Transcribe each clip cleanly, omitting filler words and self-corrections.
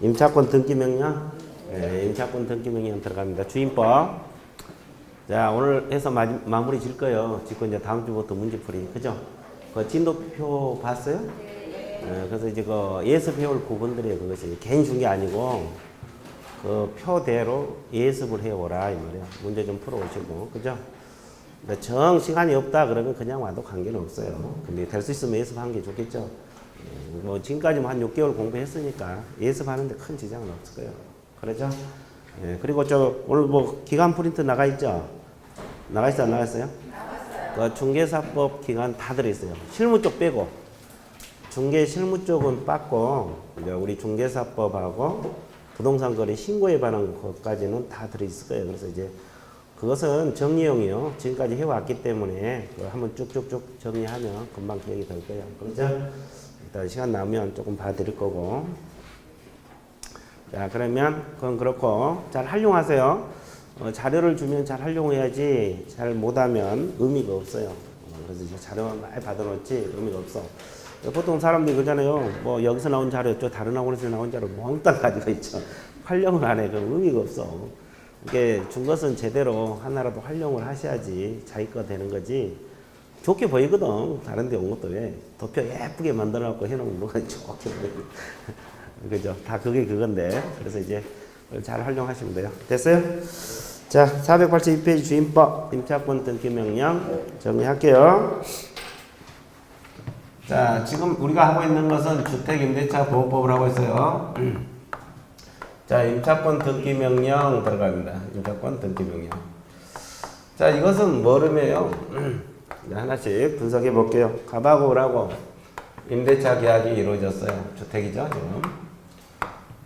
임차권 등기 명령. 네, 임차권 등기 명령 들어갑니다. 주임법. 자, 오늘 해서 마무리 질 거예요. 짓고 이제 다음 주부터 문제풀이. 그죠? 그 진도표 봤어요? 네, 그래서 이제 그 예습 해올 부분들이 그것이 괜히 준 게 아니고 그 표대로 예습을 해오라 이 말이야. 문제 좀 풀어오시고. 그죠? 정 시간이 없다 그러면 그냥 와도 관계는 없어요. 근데 될 수 있으면 예습하는 게 좋겠죠. 뭐 지금까지 한 6개월 공부했으니까 예습하는데 큰 지장은 없을 거예요. 그렇죠? 예, 그리고 오늘 뭐 기간 프린트 나가 있죠? 나가 있어 안 나갔어요? 그 중개사법 기간 다 들어있어요. 실무 쪽 빼고. 중개 실무 쪽은 빠고 이제 우리 중개사법하고 부동산 거래 신고에 관한 것까지는 다 들어있을 거예요. 그래서 이제 그것은 정리용이요. 지금까지 해왔기 때문에 한번 쭉쭉쭉 정리하면 금방 기억이 될 거예요. 그렇죠? 일단 시간 나오면 조금 봐드릴 거고. 자, 그러면 그건 그렇고 잘 활용하세요. 자료를 주면 잘 활용해야지 잘 못하면 의미가 없어요. 그래서 이제 자료만 많이 받아놓지 의미가 없어. 보통 사람들이 그러잖아요. 뭐 여기서 나온 자료, 저 다른 학원에서 나온 자료 몽땅 가지고 있죠. 활용을 안 해. 그럼 의미가 없어. 이게 준 것은 제대로 하나라도 활용을 하셔야지 자기 거 되는 거지. 좋게 보이거든. 다른 데 온 것도 왜. 도표 예쁘게 만들어갖고 해놓으면 뭐가 좋게 보이고. 그죠? 다 그게 그건데. 그래서 이제 잘 활용하시면 돼요. 됐어요? 자, 482페이지 주임법, 임차권 등기 명령 정리할게요. 자, 지금 우리가 하고 있는 것은 주택임대차 보호법을 하고 있어요. 자, 임차권 등기 명령 들어갑니다. 임차권 등기 명령. 자, 이것은 뭐름이에요? 하나씩 분석해 볼게요. 갑하고라고 임대차 계약이 이루어졌어요. 주택이죠, 지금.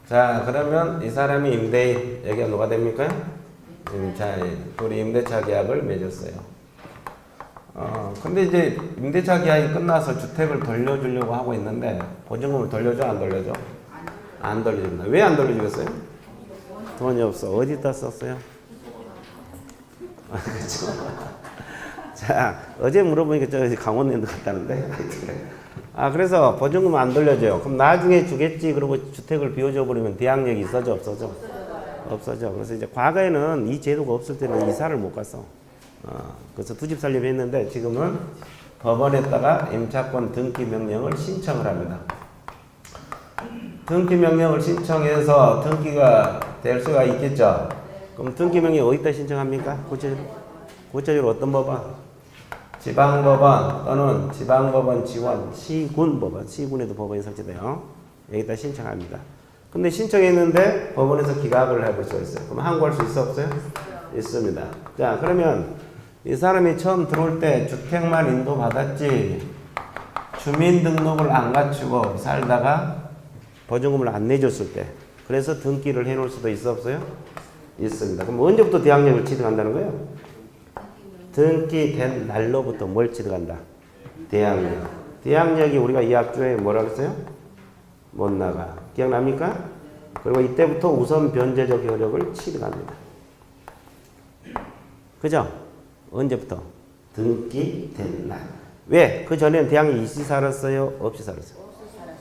자, 그러면 이 사람이 임대인, 여기가 누가 됩니까? 임차인. 우리 임대차 계약을 맺었어요. 근데 이제 임대차 계약이 끝나서 주택을 돌려주려고 하고 있는데 보증금을 돌려줘, 안 돌려줘? 안 돌려준다. 왜 안 돌려주겠어요? 돈이 없어. 어디다 썼어요? 그렇죠. 자, 어제 물어보니까 저 강원랜드 갔다는데. 그래서 보증금 안 돌려줘요. 그럼 나중에 주겠지. 그러고 주택을 비워줘 버리면 대항력이 있어져, 없어져? 없어져. 그래서 이제 과거에는 이 제도가 없을 때는 이사를 못 갔어. 그래서 두 집 살림 했는데 지금은 법원에다가 임차권 등기 명령을 신청을 합니다. 등기 명령을 신청해서 등기가 될 수가 있겠죠. 그럼 등기 명령 어디다 신청합니까? 구체적으로 어떤 법원? 지방법원 또는 지방법원 지원 시군법원, 시군에도 법원이 설치돼요. 여기다 신청합니다. 근데 신청했는데 법원에서 기각을 해볼 수가 있어요. 그럼 항고할 수 있어 없어요? 있습니다. 자, 그러면 이 사람이 처음 들어올 때 주택만 인도받았지 주민등록을 안 갖추고 살다가 보증금을 안 내줬을 때 그래서 등기를 해놓을 수도 있어 없어요? 있습니다. 그럼 언제부터 대항력을 취득한다는 거예요? 등기된 날로부터 뭘 취득한다? 대항력. 대항력이 우리가 이 학교에 뭐라고 했어요? 못 나가. 기억납니까? 그리고 이때부터 우선 변제적 효력을 취득합니다. 그죠? 언제부터? 등기된 날. 왜? 그 전에는 대항력 있이 살았어요? 없이 살았어요?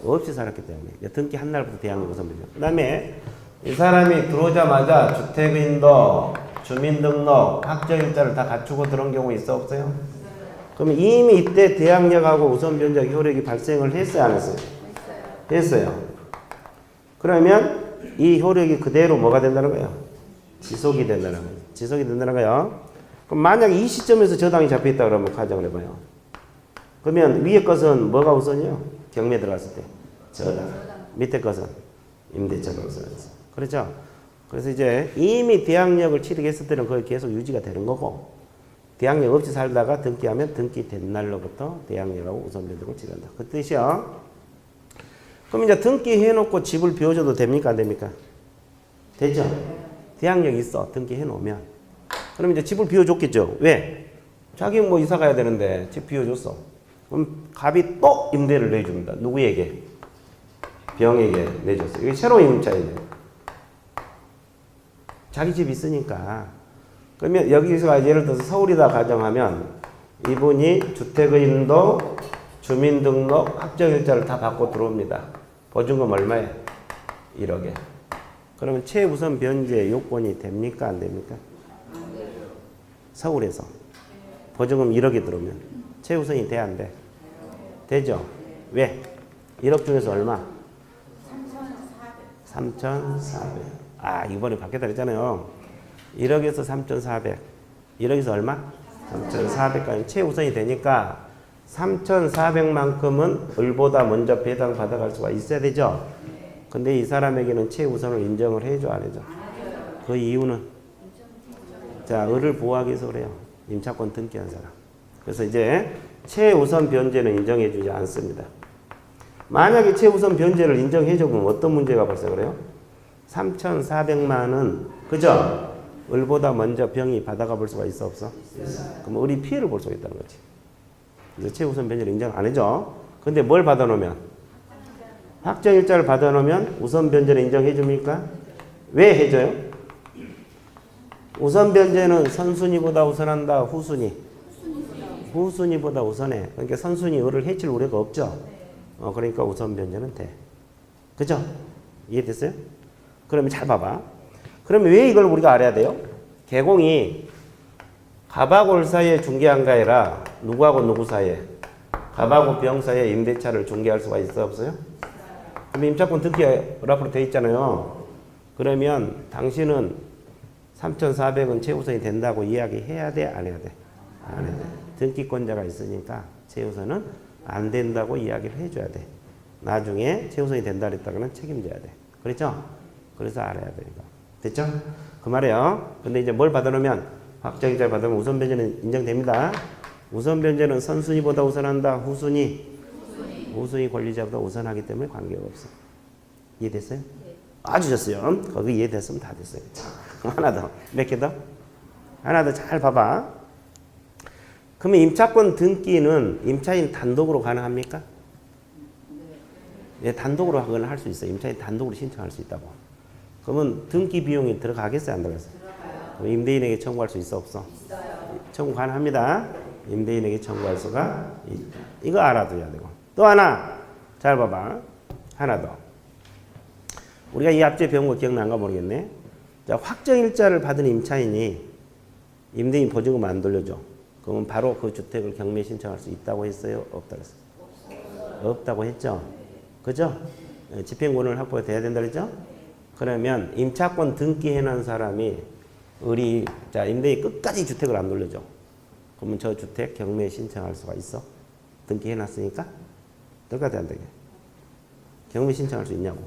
없이 살았기 때문에. 등기한 날부터 대항력 우선 변제. 그 다음에 이 사람이 들어오자마자 주택인도, 주민등록, 확정일자를 다 갖추고 들어온 경우 있어 없어요? 그러면 이미 이때 대항력하고 우선 변제적 효력이 발생을 했어요, 안 했어요? 했어요. 그러면 이 효력이 그대로 뭐가 된다는 거예요? 지속이 된다는 거예요. 지속이 된다는 거예요. 그럼 만약 이 시점에서 저당이 잡혀있다 그러면 가정을 해봐요. 그러면 위에 것은 뭐가 우선이요? 경매 들어갔을 때 저당. 밑에 것은 임대차가 우선이죠. 그렇죠? 그래서 이제 이미 대항력을 취득했을 때는 거의 계속 유지가 되는 거고 대항력 없이 살다가 등기하면 등기된 날로부터 대항력하고 우선 변동을 취득한다. 그 뜻이요. 그럼 이제 등기해놓고 집을 비워줘도 됩니까? 안 됩니까? 되죠? 대항력이 있어. 등기해놓으면. 그럼 이제 집을 비워줬겠죠. 왜? 자기 뭐 이사 가야 되는데 집 비워줬어. 그럼 갑이 또 임대를 내줍니다. 누구에게? 병에게 내줬어. 이게 새로운 임차인이에요. 자기 집 있으니까. 그러면 여기서 예를 들어서 서울이다 가정하면 이분이 주택의인도 주민등록 확정일자를 다 받고 들어옵니다. 보증금 얼마에? 1억에. 그러면 최우선 변제 요건이 됩니까? 안 됩니까? 서울에서 보증금 1억이 들어오면 최우선이 돼? 안 돼? 되죠? 왜? 1억 중에서 얼마? 3,400. 아, 이번에 바뀌었다 그랬잖아요. 1억에서 3,400. 1억에서 얼마? 3,400까지 최우선이 되니까 3,400만큼은 을보다 먼저 배당 받아갈 수가 있어야 되죠. 근데 이 사람에게는 최우선을 인정을 해줘, 안 해줘? 그 이유는? 자, 을을 보호하기 위해서 그래요. 임차권 등기한 사람. 그래서 이제 최우선 변제는 인정해주지 않습니다. 만약에 최우선 변제를 인정해주면 어떤 문제가 발생을 해요? 3,400만은 그죠? 을보다 먼저 병이 받아가 볼 수가 있어 없어? 그럼 을이 피해를 볼 수가 있다는 거지. 그래서 최우선 변제를 인정 안 해줘. 근데 뭘 받아놓으면? 확정일자를 받아놓으면 우선 변제를 인정해 줍니까? 왜 해줘요? 우선 변제는 선순위보다 우선한다, 후순위? 후순위보다 우선해. 그러니까 선순위 을을 해칠 우려가 없죠. 그러니까 우선 변제는 돼. 그죠? 이해됐어요? 그러면 잘 봐봐. 그러면 왜 이걸 우리가 알아야 돼요? 개공이 갑하고 사이에 중개한 게 아니라 누구하고 누구 사이에? 갑하고 병 사이에 임대차를 중개할 수가 있어 없어요? 그럼 임차권 등기 앞으로 돼 있잖아요. 그러면 당신은 3,400은 최우선이 된다고 이야기해야 돼? 안 해야 돼? 안 해야 돼. 등기권자가 있으니까 최우선은 안 된다고 이야기를 해줘야 돼. 나중에 최우선이 된다 그랬다가는 책임져야 돼. 그렇죠? 그래서 알아야 돼. 이거. 됐죠? 그 말이에요. 근데 이제 뭘 받아놓으면 확정일자를 받으면 우선 변제는 인정됩니다. 우선 변제는 선순위보다 우선한다. 후순위 권리자보다 우선하기 때문에 관계가 없어. 이해됐어요? 네. 아주 좋았어요. 거기 이해됐으면 다 됐어요. 하나 더. 몇 개 더? 하나 더 잘 봐봐. 그러면 임차권 등기는 임차인 단독으로 가능합니까? 네, 단독으로 하거나 할 수 있어요. 임차인 단독으로 신청할 수 있다고. 그러면 등기 비용이 들어가겠어요? 안 들어가겠어요? 그럼 임대인에게 청구할 수 있어? 없어? 있어요. 청구 가능합니다. 임대인에게 청구할 수가 있다. 이거 알아둬야 되고. 또 하나. 잘 봐봐. 하나 더. 우리가 이 앞뒤에 배운 거 기억나는가 모르겠네. 자, 확정일자를 받은 임차인이 임대인 보증금 안 돌려줘. 그러면 바로 그 주택을 경매 신청할 수 있다고 했어요? 없다고 했어요? 없다고 했죠? 그죠? 집행권을 확보가 돼야 된다 그랬죠? 그러면 임차권 등기해놓은 사람이 자, 임대인 끝까지 주택을 안 돌려줘. 그러면 저 주택 경매 신청할 수가 있어? 등기해놨으니까? 들어가야 안 되게. 경매 신청할 수 있냐고.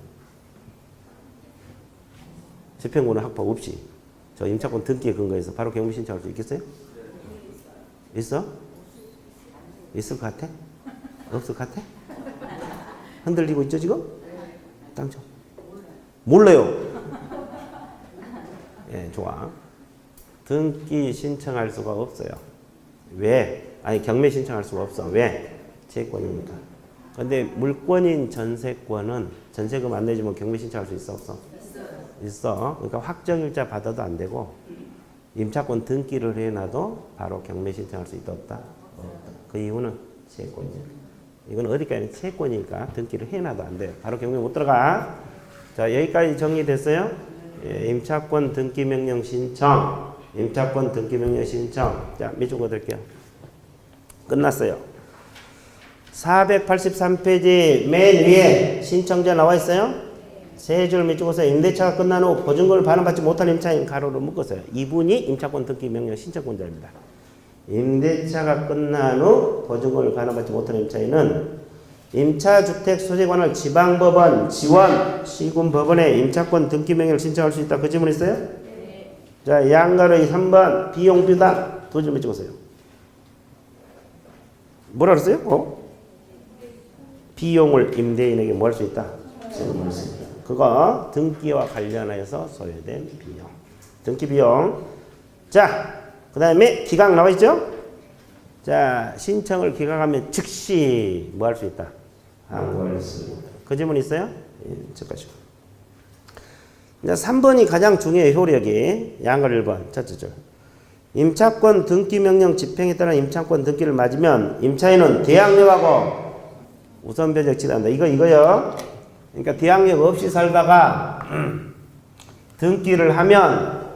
집행권을 확보 없이 저 임차권 등기에 근거해서 바로 경매 신청할 수 있겠어요? 있어? 있을 것 같아? 없을 것 같아? 흔들리고 있죠 지금? 당첨. 몰라요. 예, 좋아. 등기 신청할 수가 없어요. 왜? 아니 경매 신청할 수가 없어. 왜? 채권이니까. 근데 물권인 전세권은 전세금 안 내주면 경매 신청할 수 있어 없어? 있어. 그러니까 확정일자 받아도 안 되고 임차권 등기를 해놔도 바로 경매 신청할 수 있다 없다? 없다. 그 이유는 채권이니까. 이건 어디까지는 채권이니까 등기를 해놔도 안 돼. 바로 경매 못 들어가. 자, 여기까지 정리됐어요? 예, 임차권 등기명령 신청. 임차권 등기명령 신청. 자, 몇 줄 거둘게요. 끝났어요. 483페이지 맨 위에 신청자 나와 있어요? 세 줄 밑줄 그어서 임대차가 끝난 후 보증금을 반환받지 못한 임차인 가로로 묶었어요. 이분이 임차권 등기 명령 신청권자입니다. 임대차가 끝난 후 보증금을 반환받지 못한 임차인은 임차주택 소재관을 지방법원, 지원, 시군법원에 임차권 등기 명령을 신청할 수 있다. 그 질문 있어요? 네. 자, 양가로의 3번 비용 비다. 두 줄 밑줄 그어서요. 뭐라 그랬어요? 비용을 임대인에게 뭐 할 수 있다? 지급할 수 있다. 그거 등기와 관련해서 소요된 비용. 등기 비용. 자, 그 다음에 기각 나와 있죠? 자, 신청을 기각하면 즉시 뭐 할 수 있다? 항고할 수 있다. 그 질문 있어요? 예, 저까지고. 이제 3번이 가장 중요해요. 효력이. 양가 1번. 첫째 줄. 임차권 등기 명령 집행에 따른 임차권 등기를 맞으면 임차인은 계약료하고 우선 변제를 치른다. 이거요. 그러니까 대항력 없이 살다가 등기를 하면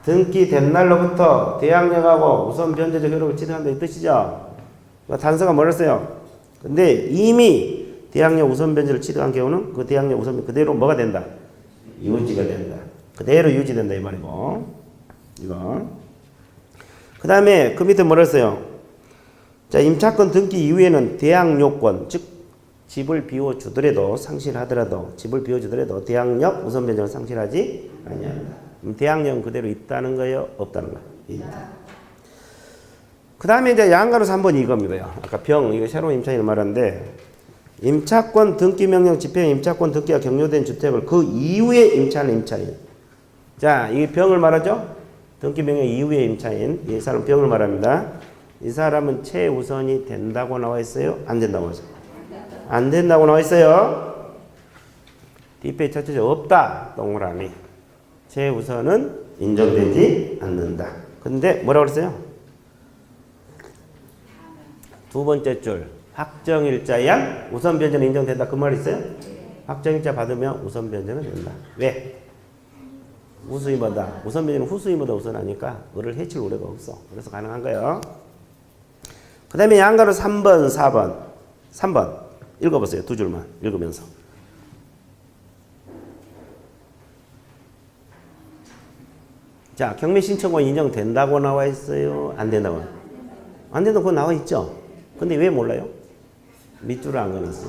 등기 된 날로부터 대항력하고 우선 변제적 효력을 취득한다 이 뜻이죠. 단서가 뭐랬어요? 근데 이미 대항력 우선 변제를 취득한 경우는 그 대항력 우선 그대로 뭐가 된다? 유지가 된다. 그대로 유지된다 이 말이고. 이거. 그 다음에 그 밑에 뭐라 했어요? 자, 임차권 등기 이후에는 대항요건, 즉 집을 비워주더라도 상실하더라도 집을 비워주더라도 대항력 우선 변제를 상실하지 아니한다. 대항력은 그대로 있다는 거예요? 없다는 거예요? 있다. 그 다음에 이제 양가로서 한번 이겁니다. 아까 병, 이거 새로운 임차인을 말하는데 임차권 등기 명령 집행 임차권 등기가 격려된 주택을 그 이후에 임차하는 임차인. 자, 이 병을 말하죠? 등기 명령 이후에 임차인. 이 사람 병을 말합니다. 이 사람은 최우선이 된다고 나와 있어요? 안 된다고 나와 있어요? 안 된다고 나와 있어요? 뒷페이지 첫째 없다. 동그라미. 최우선은 인정되지 않는다. 근데 뭐라고 그랬어요? 두 번째 줄. 확정일자야 우선 변제는 인정된다. 그 말 있어요? 확정일자 받으면 우선 변제는 된다. 왜? 우수임보다 우선 변제는 후수임보다 우선하니까 을을 해칠 우려가 없어. 그래서 가능한 거예요. 그 다음에 양가로 3번, 4번. 3번 읽어보세요. 두 줄만 읽으면서. 자, 경매 신청권 인정된다고 나와 있어요? 안 된다고? 안 된다고 그거 나와 있죠? 근데 왜 몰라요? 밑줄을 안 그어놨어.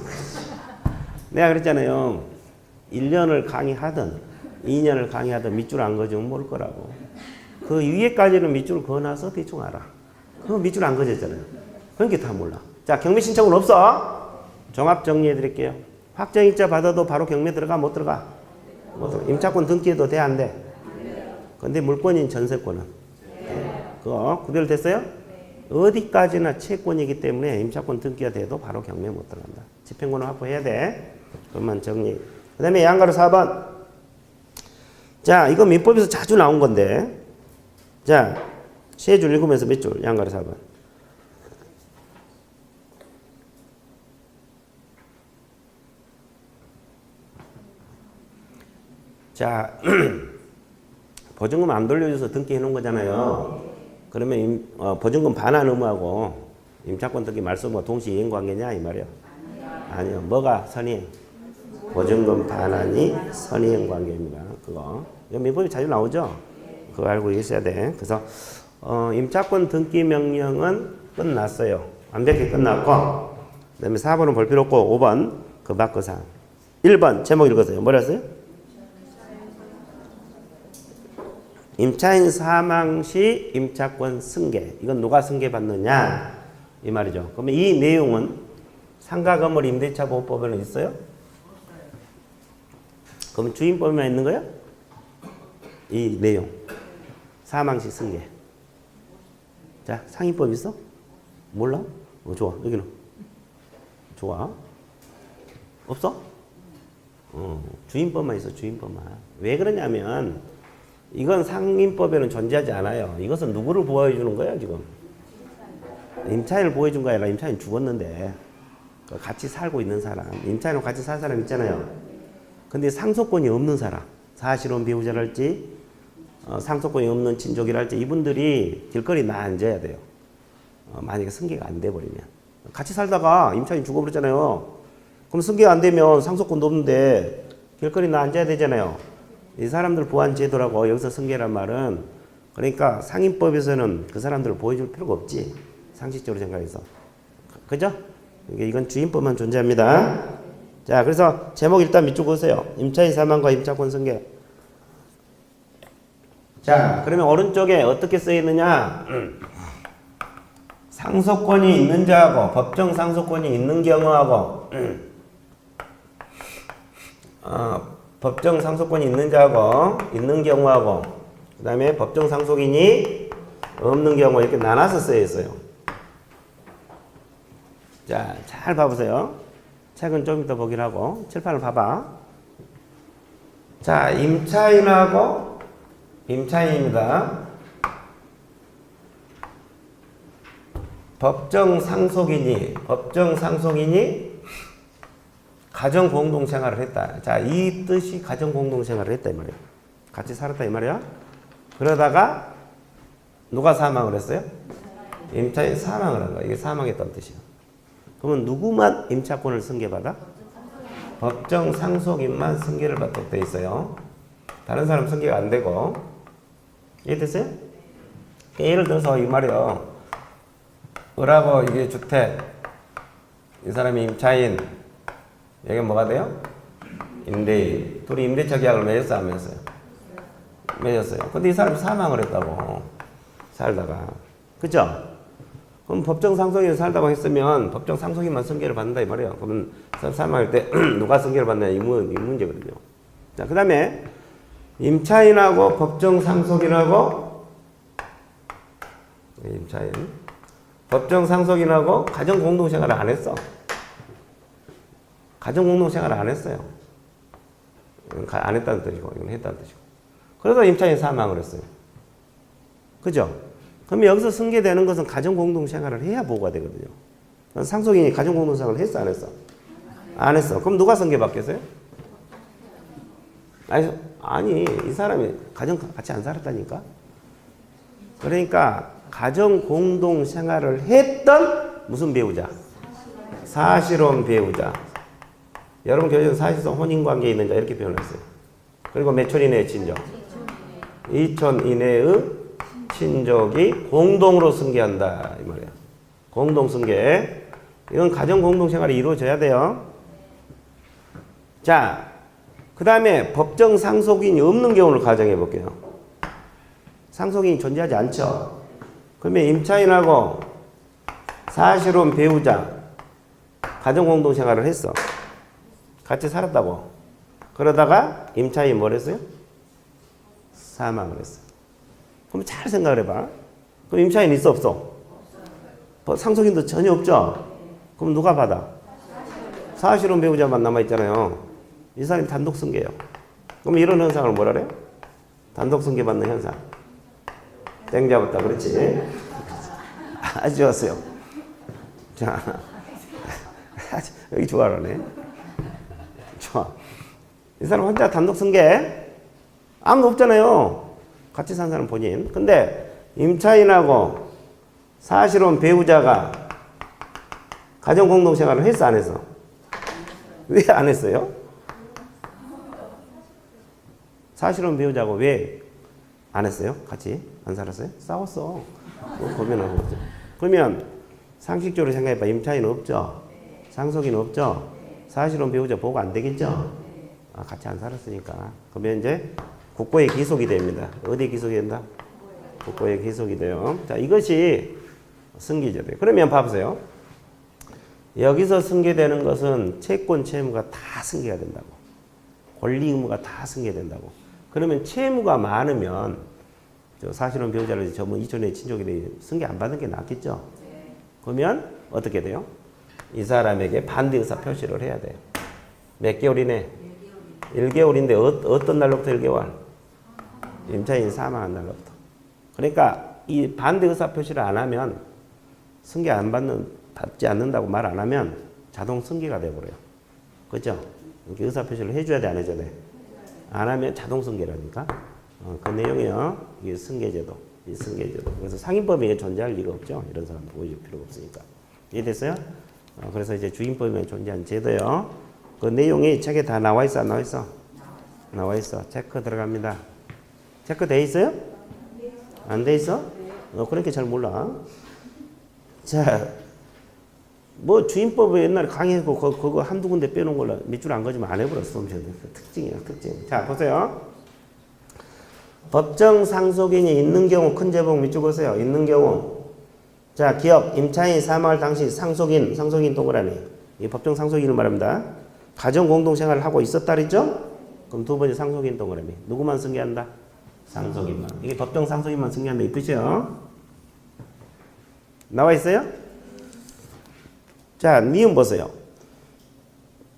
내가 그랬잖아요. 1년을 강의하든 2년을 강의하든 밑줄 안 그어주면 모를 거라고. 그 위에까지는 밑줄을 그어놔서 대충 알아. 그거 밑줄 안 그어졌잖아요. 그러니까 다 몰라. 자, 경매 신청은 없어. 종합 정리해 드릴게요. 확정일자 받아도 바로 경매 들어가? 못 들어가? 못 들어가. 임차권 등기해도 돼? 안 돼? 근데 물권인 전세권은? 그거 구별됐어요? 어디까지나 채권이기 때문에 임차권 등기가 돼도 바로 경매 못 들어간다. 집행권을 확보해야 돼. 그것만 정리. 그 다음에 양가로 4번. 자, 이거 민법에서 자주 나온 건데. 자, 세 줄 읽으면서 몇 줄? 양가로 4번. 자, 보증금 안 돌려줘서 등기해 놓은 거잖아요. 그러면 보증금 반환 의무하고 임차권 등기 말소부가 동시 이행관계냐 이 말이야. 아니요. 뭐가 선이행? 보증금 반환이 선이행관계입니다. 그거. 이거 민법에 자주 나오죠? 그거 알고 있어야 돼. 그래서 임차권 등기 명령은 끝났어요. 완벽히 끝났고 그 다음에 4번은 볼 필요 없고 5번 그 바꿔 사항. 1번 제목 읽었어요. 뭐랬어요? 임차인 사망 시 임차권 승계. 이건 누가 승계받느냐 이 말이죠. 그러면 이 내용은 상가 건물 임대차 보호법에는 있어요? 그러면 주임법에만 있는 거야? 이 내용 사망 시 승계. 자, 상임법 있어? 몰라? 좋아. 여기는 좋아. 없어? 주임법만 있어. 주임법만. 왜 그러냐면 이건 상임법에는 존재하지 않아요. 이것은 누구를 보호해 주는 거야 지금? 임차인을 보호해 준 거 아니라 임차인 죽었는데 같이 살고 있는 사람, 임차인과 같이 살 사람 있잖아요. 근데 상속권이 없는 사람, 사실혼 배우자랄지 상속권이 없는 친족이랄지 이분들이 길거리 나앉아야 돼요. 만약에 승계가 안 돼버리면. 같이 살다가 임차인 죽어버렸잖아요. 그럼 승계가 안 되면 상속권도 없는데 길거리 나앉아야 되잖아요. 이 사람들 보완 제도라고 여기서 승계란 말은 그러니까 상임법에서는 그 사람들을 보여줄 필요가 없지. 상식적으로 생각해서. 그죠? 이건 주임법만 존재합니다. 자, 그래서 제목 일단 밑줄 그으세요. 임차인 사망과 임차권 승계. 자, 그러면 오른쪽에 어떻게 써 있느냐? 상속권이 있는 자하고 법정 상속권이 있는 경우하고 법정 상속권이 있는 자하고 있는 경우하고 그 다음에 법정 상속인이 없는 경우 이렇게 나눠서 쓰여 있어요. 자, 잘 봐보세요. 책은 좀 이따 보긴 하고 칠판을 봐봐. 자, 임차인하고 임차인입니다. 법정 상속인이 가정 공동 생활을 했다. 자, 이 뜻이 가정 공동 생활을 했다 이 말이에요. 같이 살았다 이 말이야. 그러다가 누가 사망을 했어요? 임차인이 사망을 한 거야. 이게 사망했다는 뜻이야. 그러면 누구만 임차권을 승계받아? 법정 상속인만 승계를 받도록 돼 있어요. 다른 사람 승계가 안 되고. 이해됐어요? 예를 들어서 이 말이요. 을하고 이게 주택, 이 사람이 임차인, 여기 뭐가 돼요? 임대인. 둘이 임대차 계약을 맺었어, 안 맺었어요? 맺었어요. 근데 이 사람이 사망을 했다고. 살다가. 그죠? 그럼 법정 상속인이 살다고 했으면 법정 상속인만 승계를 받는다 이 말이에요. 그러면 사망할 때 누가 승계를 받느냐 이 문제거든요. 자, 그 다음에 임차인하고 법정 상속인하고 임차인 법정 상속인하고 가정 공동생활을 안 했어. 가정 공동생활을 안 했어요. 안 했다는 뜻이고 이건 했다는 뜻이고. 그래서 임차인이 사망을 했어요. 그죠? 그럼 여기서 승계되는 것은 가정 공동생활을 해야 보호가 되거든요. 상속인이 가정 공동생활을 했어 안 했어? 안 했어. 그럼 누가 승계받겠어요? 아니 이 사람이 가정 같이 안 살았다니까. 그러니까 가정 공동생활을 했던 무슨 배우자? 사실혼 배우자. 여러분 교재에서 사실상 혼인관계에 있는 자 이렇게 표현했어요. 그리고 몇 촌 이내의 친족? 2촌 이내의 친족이 공동으로 승계한다 이 말이야. 공동 승계. 이건 가정 공동생활이 이루어져야 돼요. 자, 그 다음에 법정 상속인이 없는 경우를 가정해 볼게요. 상속인이 존재하지 않죠. 그러면 임차인하고 사실혼 배우자 가정 공동생활을 했어. 같이 살았다고. 그러다가 임차인이 뭘 했어요? 사망을 했어. 그럼 잘 생각을 해봐. 그럼 임차인 있어 없어? 상속인도 전혀 없죠? 그럼 누가 받아? 사실혼 배우자만 남아있잖아요. 이 사람이 단독 승계예요. 그럼 이런 현상을 뭐라 그래요? 단독 승계 받는 현상. 땡 잡았다. 그렇지? 아주 좋았어요. 자, 여기 좋아하네. 좋아. 이 사람 혼자 단독 승계 아무도 없잖아요. 같이 산 사람 본인. 근데 임차인하고 사실혼 배우자가 가정 공동생활을 했어 안 했어? 왜 안 했어요? 사실혼 배우자하고 왜 안 했어요? 같이 안 살았어요? 싸웠어. 고민하고 있죠. 그러면 상식적으로 생각해봐. 임차인 없죠? 상속인 없죠? 사실혼 배우자 보고 안 되겠죠? 같이 안 살았으니까. 그러면 이제 국고에 기속이 됩니다. 어디에 기속이 된다? 국고에 기속이 돼요. 자, 이것이 승계제도예요. 그러면 봐보세요. 여기서 승계되는 것은 채권, 채무가 다 승계가 된다고. 권리 의무가 다 승계된다고. 그러면 채무가 많으면 사실혼 배우자를 전문 이촌의 친족이 승계 안 받는 게 낫겠죠? 그러면 어떻게 돼요? 이 사람에게 반대 의사 표시를 해야 돼요. 몇 개월이네? 1개월인데 어떤 날로부터 1개월? 임차인이 사망한 날로부터. 그러니까 이 반대 의사 표시를 안 하면 승계 받지 않는다고 말 안 하면 자동 승계가 돼버려요. 그죠? 이렇게 의사 표시를 해줘야 돼, 안 해줘야 돼? 안 하면 자동 승계라니까. 그 내용이요. 이게 승계제도. 이 승계제도. 그래서 상인법에 이게 존재할 리가 없죠. 이런 사람 보여줄 필요가 없으니까. 이해됐어요? 그래서 이제 주인법에 존재하는 제도요. 그 내용이 책에 다 나와 있어, 안 나와 있어? 나와 있어. 체크 들어갑니다. 체크 돼 있어요? 안 돼 있어? 그렇게 잘 몰라. 자, 뭐 주인법에 옛날에 강의했고 그거 한두 군데 빼놓은 걸로 밑줄 안 그어지면 안 해버렸어. 특징이야, 특징. 자, 보세요. 법정 상속인이 있는 경우 큰 제목 밑줄 보세요. 있는 경우. 자, 기억. 임차인이 사망할 당시 상속인 동그라미. 이 법정 상속인을 말합니다. 가정 공동생활을 하고 있었다 그랬죠? 그럼 두 번째 상속인 동그라미. 누구만 승계한다? 상속인만. 이게 법정 상속인만 승계한다 이 뜻이에요. 나와 있어요? 자, 니은 보세요.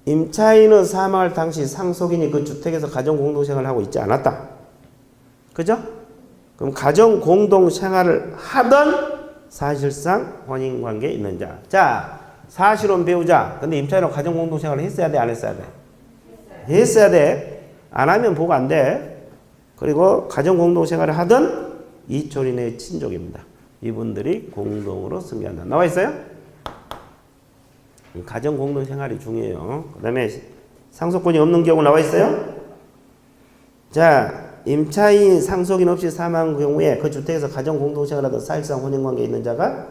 임차인은 사망할 당시 상속인이 그 주택에서 가정 공동생활을 하고 있지 않았다. 그죠? 그럼 가정 공동생활을 하던 사실상 혼인관계에 있는 자. 자, 사실혼 배우자. 근데 임차인하고 가정공동생활을 했어야 돼, 안 했어야 돼? 했어야 돼. 안 하면 보고 안 돼. 그리고 가정공동생활을 하던 이촌인의 친족입니다. 이분들이 공동으로 승계한다. 나와 있어요? 가정공동생활이 중요해요. 그 다음에 상속권이 없는 경우 나와 있어요? 자, 임차인 상속인 없이 사망한 경우에 그 주택에서 가정공동생활하던 사실상 혼인관계에 있는 자가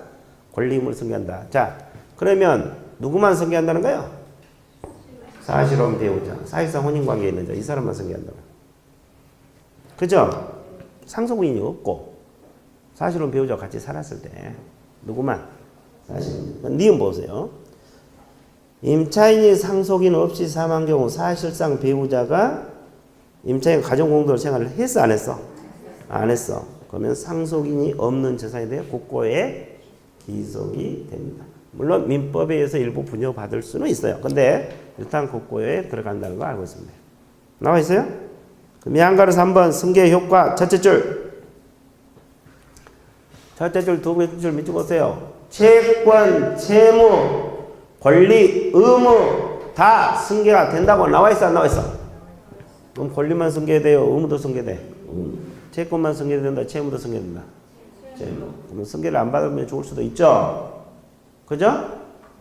권리임을 승계한다. 자, 그러면 누구만 승계한다는 거예요? 사실혼 배우자, 사실상 혼인관계에 있는 자, 이 사람만 승계한다. 그죠? 상속인이 없고 사실혼 배우자와 같이 살았을 때 누구만? 사실혼. 니은 보세요. 임차인이 상속인 없이 사망한 경우 사실상 배우자가 임차인 가정공동 생활을 했어, 안 했어? 안 했어. 그러면 상속인이 없는 재산에 대해 국고에 기속이 됩니다. 물론 민법에 의해서 일부 분여받을 수는 있어요. 근데 일단 국고에 들어간다는 거 알고 있습니다. 나와 있어요? 그럼 양가로 3번 승계 효과 첫째 줄. 첫째 줄, 두 번째 줄 밑줄 보세요. 채권, 채무, 권리, 의무 다 승계가 된다고 나와 있어, 안 나와 있어? 그럼 권리만 승계돼요? 의무도 승계돼? 채권만 승계된다? 채무도 승계된다? 채무. 그러면 승계를 안 받으면 죽을 수도 있죠? 그죠?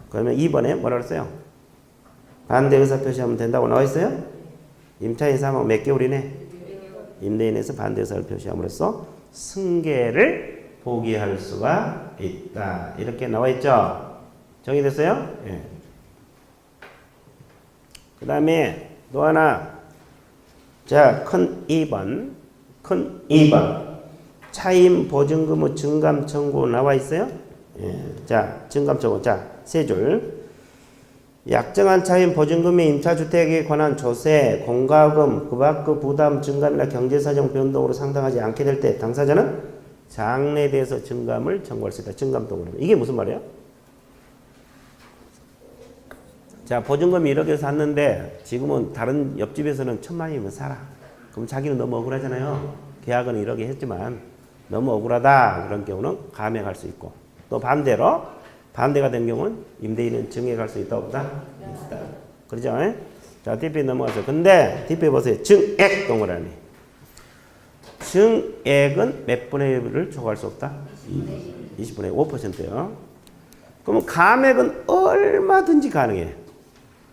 그러면 2번에 뭐라 그랬어요? 반대 의사 표시하면 된다고 나와 있어요? 임차인 사망 몇 개월이네? 임대인에서 반대 의사를 표시함으로써 승계를 포기할 수가 있다. 이렇게 나와 있죠? 정의됐어요? 예. 그 다음에 또 하나. 자, 큰 2번. 큰 2번. 차임 보증금의 증감 청구 나와 있어요? 예. 자, 증감 청구. 자, 세 줄. 약정한 차임 보증금의 임차주택에 관한 조세, 공과금, 그 밖의 부담, 증감이나 경제사정 변동으로 상당하지 않게 될 때 당사자는 장래에 대해서 증감을 청구할 수 있다. 증감 동의를. 이게 무슨 말이에요? 자, 보증금이 1억에 샀는데 지금은 다른 옆집에서는 1,000만이면 살아. 그럼 자기는 너무 억울하잖아요. 계약은 1억에 했지만 너무 억울하다. 그런 경우는 감액할 수 있고, 또 반대로 반대가 된 경우는 임대인은 증액할 수 있다 없다? 있다. 그렇죠? 자, 뒷배 넘어가서. 근데 뒷배 보세요. 증액 동그라미. 증액은 몇 분의 1을 초과할 수 없다? 20분의 5%요. 그러면 감액은 얼마든지 가능해.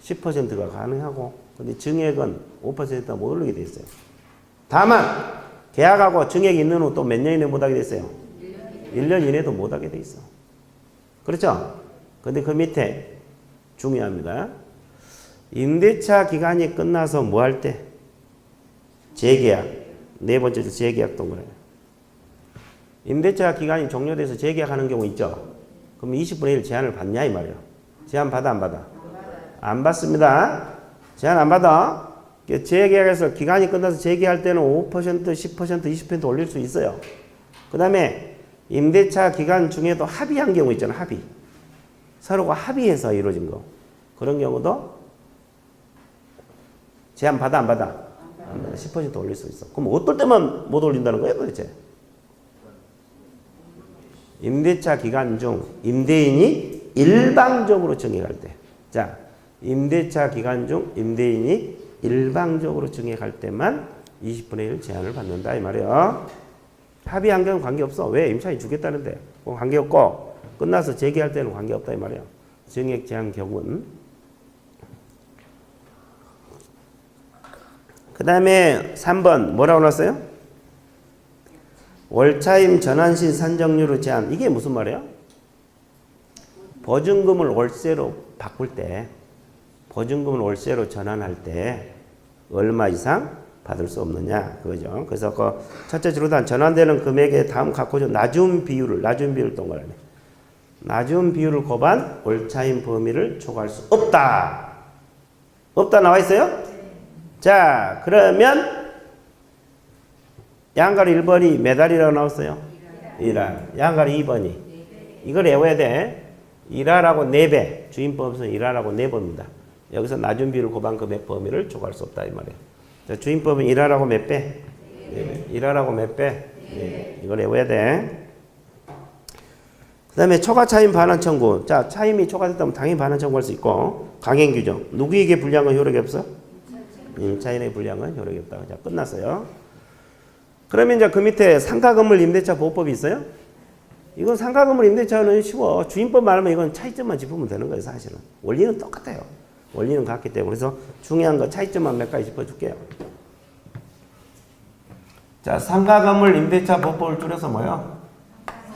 10%가 가능하고, 근데 증액은 5%가 못 오르게 돼 있어요. 다만 계약하고 증액이 있는 후 또 몇 년 이내 못 하게 돼 있어요? 1년 이내도 못 하게 돼 있어. 그렇죠? 근데 그 밑에 중요합니다. 임대차 기간이 끝나서 뭐 할 때? 재계약. 네 번째 줄 재계약 동그라미. 임대차 기간이 종료돼서 재계약하는 경우 있죠? 그럼 20분의 1 제한을 받냐 이 말이에요. 제한 받아 안 받아? 안 받습니다. 제한 안 받아. 재계약에서 기간이 끝나서 재계할 때는 5%, 10%, 20% 올릴 수 있어요. 그 다음에 임대차 기간 중에도 합의한 경우 있잖아. 합의. 서로가 합의해서 이루어진 거. 그런 경우도 제한 받아 안 받아? 안 받아. 10% 올릴 수 있어. 그럼 어떨 때만 못 올린다는 거예요 도대체? 임대차 기간 중 임대인이 일방적으로 증액할 때. 자, 임대차 기간 중 임대인이 일방적으로 증액할 때만 20분의 1 제한을 받는다 이 말이에요. 합의한 경우는 관계없어. 왜? 임차인이 주겠다는데. 관계없고 끝나서 재개할 때는 관계없다 이 말이에요. 증액 제한 경우는. 그 다음에 3번 뭐라고 나왔어요? 월차임 전환시 산정률의 제한. 이게 무슨 말이에요? 보증금을 월세로 바꿀 때, 보증금을 월세로 전환할 때 얼마 이상 받을 수 없느냐 그거죠. 그래서 그 첫째 주로단 전환되는 금액의 다음 각호죠. 낮은 비율을 동그라미. 낮은 비율을 고반 월차임 범위를 초과할 수 없다. 없다 나와 있어요? 자, 그러면 양가로 1번이 메달이라고 나왔어요. 일할. 양가로 2번이. 이걸 외워야 돼. 일하라고 4배. 주임법에서 일하라고 4번입니다. 여기서 낮은 비율 고반 금액 범위를 초과할 수 없다 이 말이에요. 자, 주임법은 일하라고 몇 배? 4배. 일하라고 몇 배? 4배. 이걸 외워야 돼. 다음에 초과 차임 반환 청구. 자, 차임이 초과됐다면 당연히 반환 청구할 수 있고, 강행 규정. 누구에게 불리한 건 효력이 없어? 임차인의 불리한 효력이 없다. 자, 끝났어요. 그러면 이제 그 밑에 상가 건물 임대차 보호법이 있어요? 이건 상가 건물 임대차는 쉬워. 주임법 말하면 이건 차이점만 짚으면 되는 거예요, 사실은. 원리는 똑같아요. 원리는 같기 때문에. 그래서 중요한 거 차이점만 몇 가지 짚어줄게요. 자, 상가 건물 임대차 보호법을 줄여서 뭐요?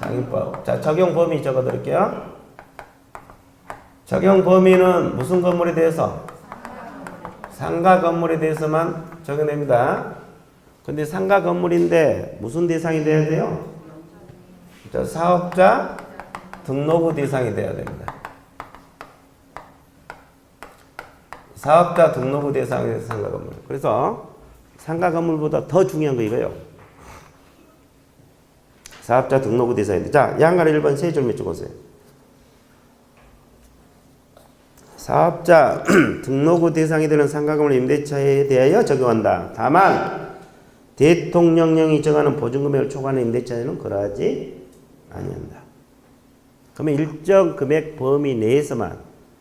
상임법. 자, 적용 범위 적어드릴게요. 적용 범위는 무슨 건물에 대해서? 상가 건물에 대해서만 적용됩니다. 근데 상가 건물인데 무슨 대상이 돼야 돼요? 자, 사업자 등록부 대상이 돼야 됩니다. 사업자 등록부 대상이 돼서 상가 건물. 그래서 상가 건물보다 더 중요한 거 이거예요. 사업자 등록부 대상인데. 자, 양가로 1번 세 줄 몇 줄 보세요. 사업자 등록부 대상이 되는 상가 건물 임대차에 대하여 적용한다. 다만 대통령령이 정하는 보증금액을 초과하는 임대차에는 그러하지 아니한다. 그러면 일정 금액 범위 내에서만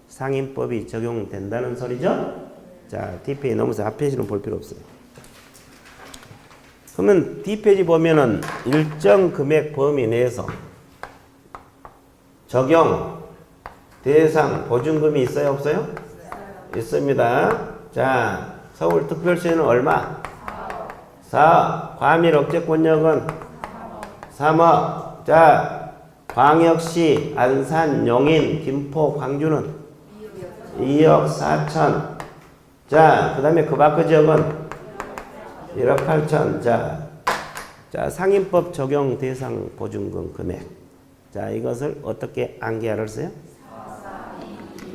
상임법이 적용된다는 소리죠? 자, D페이지 넘어서 앞페이지는 볼 필요 없어요. 그러면 D페이지 보면은 일정 금액 범위 내에서 적용 대상 보증금이 있어요, 없어요? 있습니다. 자, 서울특별시는 얼마? 4억. 과밀 억제권역은 3억. 자, 광역시, 안산, 용인, 김포, 광주는 2억 4천. 자, 그 다음에 그 밖의 지역은 1억 8천. 자, 상임법 적용 대상 보증금 금액. 자, 이것을 어떻게 암기하라 했어요?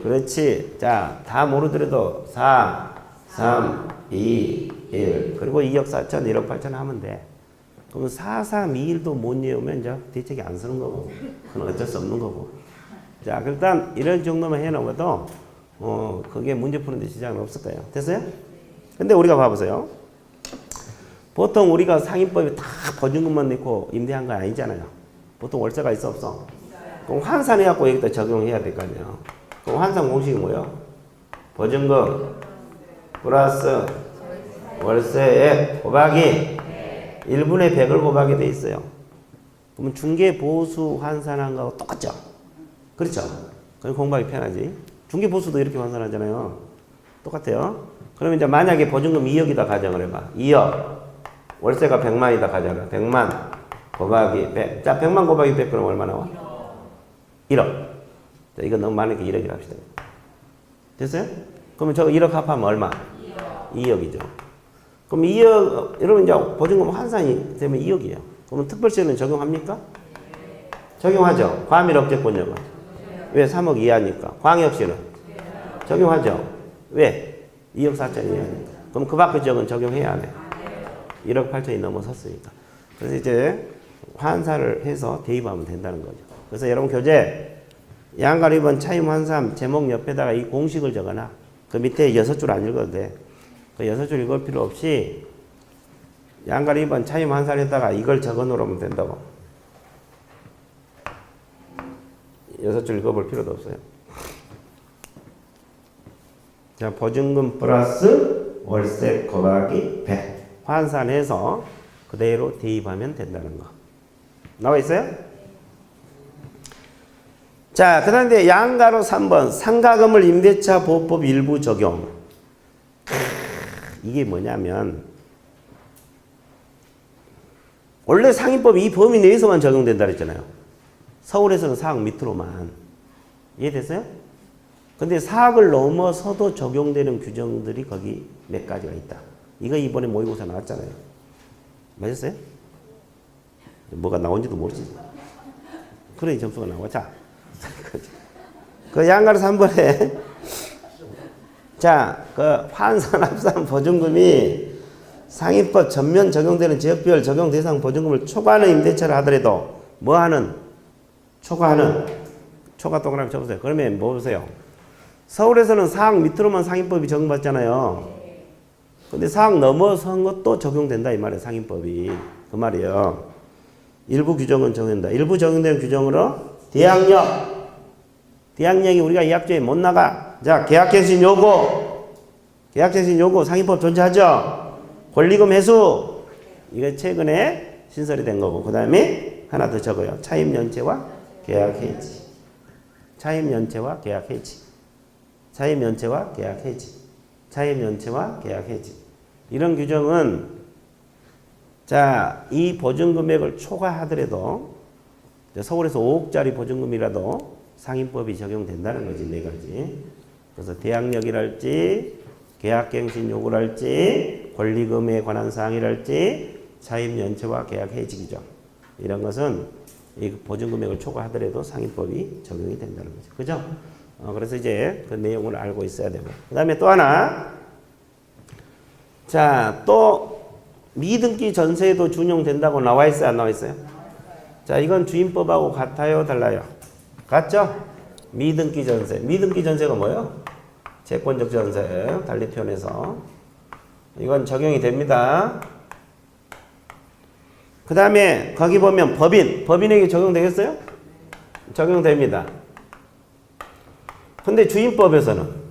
그렇지. 자, 다 모르더라도 4, 3, 2, 1. 그리고 2억 4천, 1억 8천 하면 돼. 그럼 4, 3, 2, 1도 못 외우면 이제 대책이 안 쓰는 거고. 그건 어쩔 수 없는 거고. 자, 일단 이런 정도만 해놓어도 그게 문제 푸는데 지장은 없을 거예요. 됐어요? 근데 우리가 봐보세요. 보통 우리가 상임법에 다 보증금만 넣고 임대한 거 아니잖아요. 보통 월세가 있어 없어? 그럼 환산해갖고 여기다 적용해야 될 거 아니에요. 그럼 환산 공식이 뭐예요? 보증금 플러스 월세액 곱하기 1분의 100을 곱하게 돼 있어요. 그러면 중개 보수 환산한 거하고 똑같죠? 그렇죠? 그럼 공부하기 편하지. 중개 보수도 이렇게 환산하잖아요. 똑같아요. 그러면 이제 만약에 보증금 2억이다 가정을 해봐. 2억. 월세가 100만이다 가정을 해. 100만 곱하기 100. 자, 100만 곱하기 100 그럼 얼마 나와? 1억. 자, 이거 너무 많으니까 1억이라 합시다. 됐어요? 그러면 저거 1억 합하면 얼마? 2억이죠. 그럼 2억, 여러분 이제 보증금 환산이 되면 2억이에요. 그러면 특별시에는 적용합니까? 적용하죠. 과밀 억제권역은. 왜? 3억 이하니까. 광역시는? 적용하죠. 왜? 2억 4천 이하니까. 그럼 그 밖의 지역은 적용해야 안 해. 1억 8천이 넘어섰으니까. 그래서 이제 환산을 해서 대입하면 된다는 거죠. 그래서 여러분 교재 양가로 2번 차임 환산 제목 옆에다가 이 공식을 적어놔. 그 밑에 6줄 안 읽어도 돼. 그 6줄 읽을 필요 없이 양가로 2번 차임 환산에다가 이걸 적어 놓으면 된다고. 6줄 읽어볼 필요도 없어요. 자, 보증금 플러스 월세 곱하기 100 환산해서 그대로 대입하면 된다는 거. 나와 있어요? 자, 그 다음에 양가로 3번 상가 건물 임대차 보호법 일부 적용. 이게 뭐냐면 원래 상임법이 이 범위 내에서만 적용된다 그랬잖아요. 서울에서는 4억 밑으로만. 이해됐어요? 근데 4억을 넘어서도 적용되는 규정들이 거기 몇 가지가 있다. 이거 이번에 모의고사 나왔잖아요. 맞았어요? 뭐가 나온지도 모르지. 그래 점수가 나와. 자, 그 양가로 3번에 자, 그 환산 합산 보증금이 상임법 전면 적용되는 지역별 적용 대상 보증금을 초과하는 임대차를 하더라도 뭐하는? 초과하는. 초과 동그라미 쳐보세요. 그러면 뭐 보세요? 서울에서는 4억 밑으로만 상임법이 적용받잖아요. 근데 4억 넘어선 것도 적용된다 이 말이에요. 상임법이. 그 말이에요. 일부 규정은 적용된다. 일부 적용되는 규정으로 대항력이 우리가 이 학조에 못 나가. 자, 계약갱신 요구 상위법 존재하죠. 권리금 회수 이거 최근에 신설이 된 거고, 그 다음에 하나 더 적어요. 차입연체와 계약해지. 차입연체와 계약해지. 이런 규정은 자, 이 보증금액을 초과하더라도 서울에서 5억짜리 보증금이라도 상임법이 적용된다는 거지, 네 가지. 그래서 대항력이랄지, 계약갱신 요구랄지, 권리금에 관한 사항이랄지, 차입연체와 계약해지기죠. 이런 것은 이 보증금액을 초과하더라도 상임법이 적용이 된다는 거죠. 그죠? 그래서 이제 그 내용을 알고 있어야 되고. 그 다음에 또 하나. 자, 또 미등기 전세에도 준용된다고 나와 있어요? 안 나와 있어요? 자, 이건 주임법하고 같아요? 달라요? 같죠? 미등기 전세. 미등기 전세가 뭐예요? 채권적 전세. 달리 표현해서. 이건 적용이 됩니다. 그 다음에 거기 보면 법인에게 적용되겠어요? 적용됩니다. 근데 주임법에서는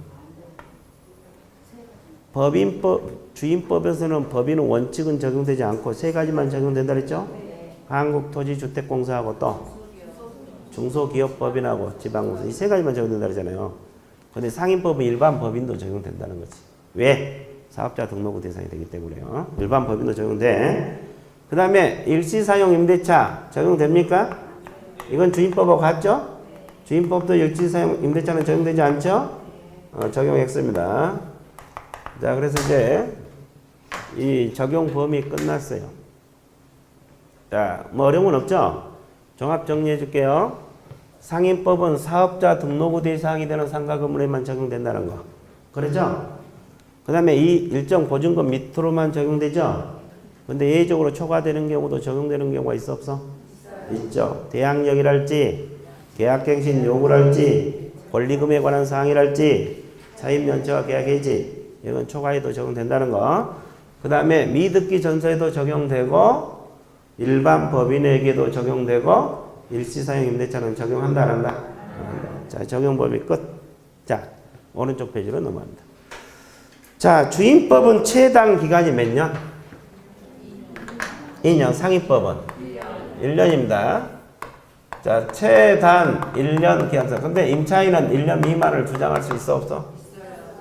주임법에서는 법인은 원칙은 적용되지 않고 세 가지만 적용된다 그랬죠? 한국토지주택공사하고 또 중소기업법인하고 지방공사 이 세 가지만 적용된다 그러잖아요. 근데 상임법은 일반 법인도 적용된다는 거지. 왜? 사업자 등록부 대상이 되기 때문에요. 일반 법인도 적용돼. 그 다음에 일시사용 임대차 적용됩니까? 이건 주임법하고 같죠? 주임법도 일시사용 임대차는 적용되지 않죠? 적용 X입니다. 자, 그래서 이제 이 적용 범위 끝났어요. 자, 뭐 어려운 건 없죠? 종합 정리해 줄게요. 상임법은 사업자 등록부 대상이 되는 상가 건물에만 적용된다는 거. 그렇죠? 그 다음에 이 일정 보증금 밑으로만 적용되죠? 근데 예외적으로 초과되는 경우도 적용되는 경우가 있어 없어? 있죠. 대항력이랄지, 계약갱신 요구랄지, 권리금에 관한 사항이랄지, 차입연체와 계약해지 이건 초과에도 적용된다는 거. 그 다음에 미등기 전세에도 적용되고 일반 법인에게도 적용되고 일시사용 임대차는 적용한다 안 한다? 자, 적용 범위 끝. 자, 오른쪽 페이지로 넘어갑니다. 자, 주임법은 최단 기간이 몇 년? 2년. 상임법은 1년입니다. 자, 최단 1년 기한상. 근데 임차인은 1년 미만을 주장할 수 있어 없어?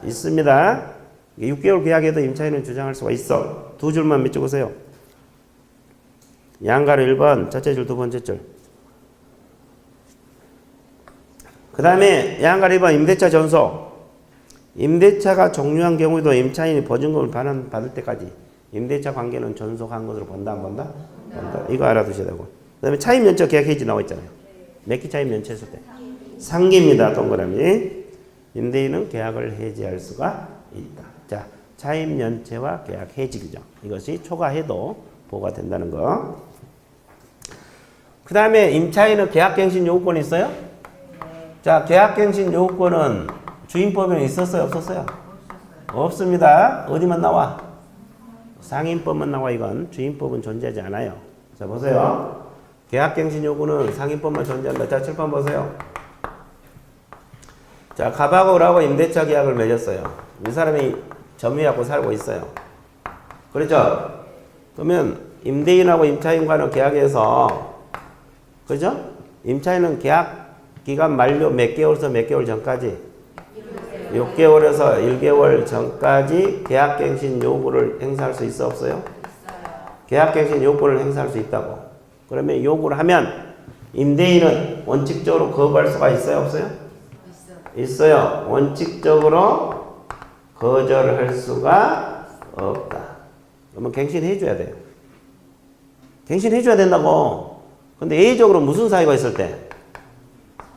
있습니다. 6개월 계약에도 임차인은 주장할 수가 있어. 두 줄만 맺어보세요. 양가로 1번, 첫째 줄 두 번째 줄. 그 다음에 양가로 2번 임대차 전속. 임대차가 종료한 경우에도 임차인이 보증금을 받을 때까지 임대차 관계는 존속한 것으로 본다 안 본다? 본다. 이거 알아두셔야 되고. 그 다음에 차입연체 계약해지 나와 있잖아요. 몇 기 차입연체 했을 때? 3기입니다. 동그라미. 임대인은 계약을 해지할 수가 있다. 자, 차입연체와 계약 해지기죠. 이것이 초과해도 보호가 된다는 거. 그 다음에 임차인은 계약갱신 요구권이 있어요? 자, 계약갱신 요구권은 주임법에는 있었어요? 없었어요? 없습니다. 어디만 나와? 상임법만 나와. 이건 주임법은 존재하지 않아요. 자, 보세요. 계약갱신 요구는 상임법만 존재한다. 자, 칠판 보세요. 자, 갑하고 을하고 임대차 계약을 맺었어요. 이 사람이 점유하고 살고 있어요. 그렇죠? 그러면 임대인하고 임차인과는 계약해서, 그죠? 임차인은 계약 기간 만료 몇 개월에서 몇 개월 전까지? 6개월에서 1개월 전까지 계약갱신 요구를 행사할 수 있어 없어요? 계약갱신 요구를 행사할 수 있다고. 그러면 요구를 하면 임대인은 원칙적으로 거부할 수가 있어요 없어요? 있어요. 원칙적으로 거절할 수가 없다. 그러면 갱신해 줘야 돼요. 갱신해 줘야 된다고. 근데 예외적으로 무슨 사유가 있을 때?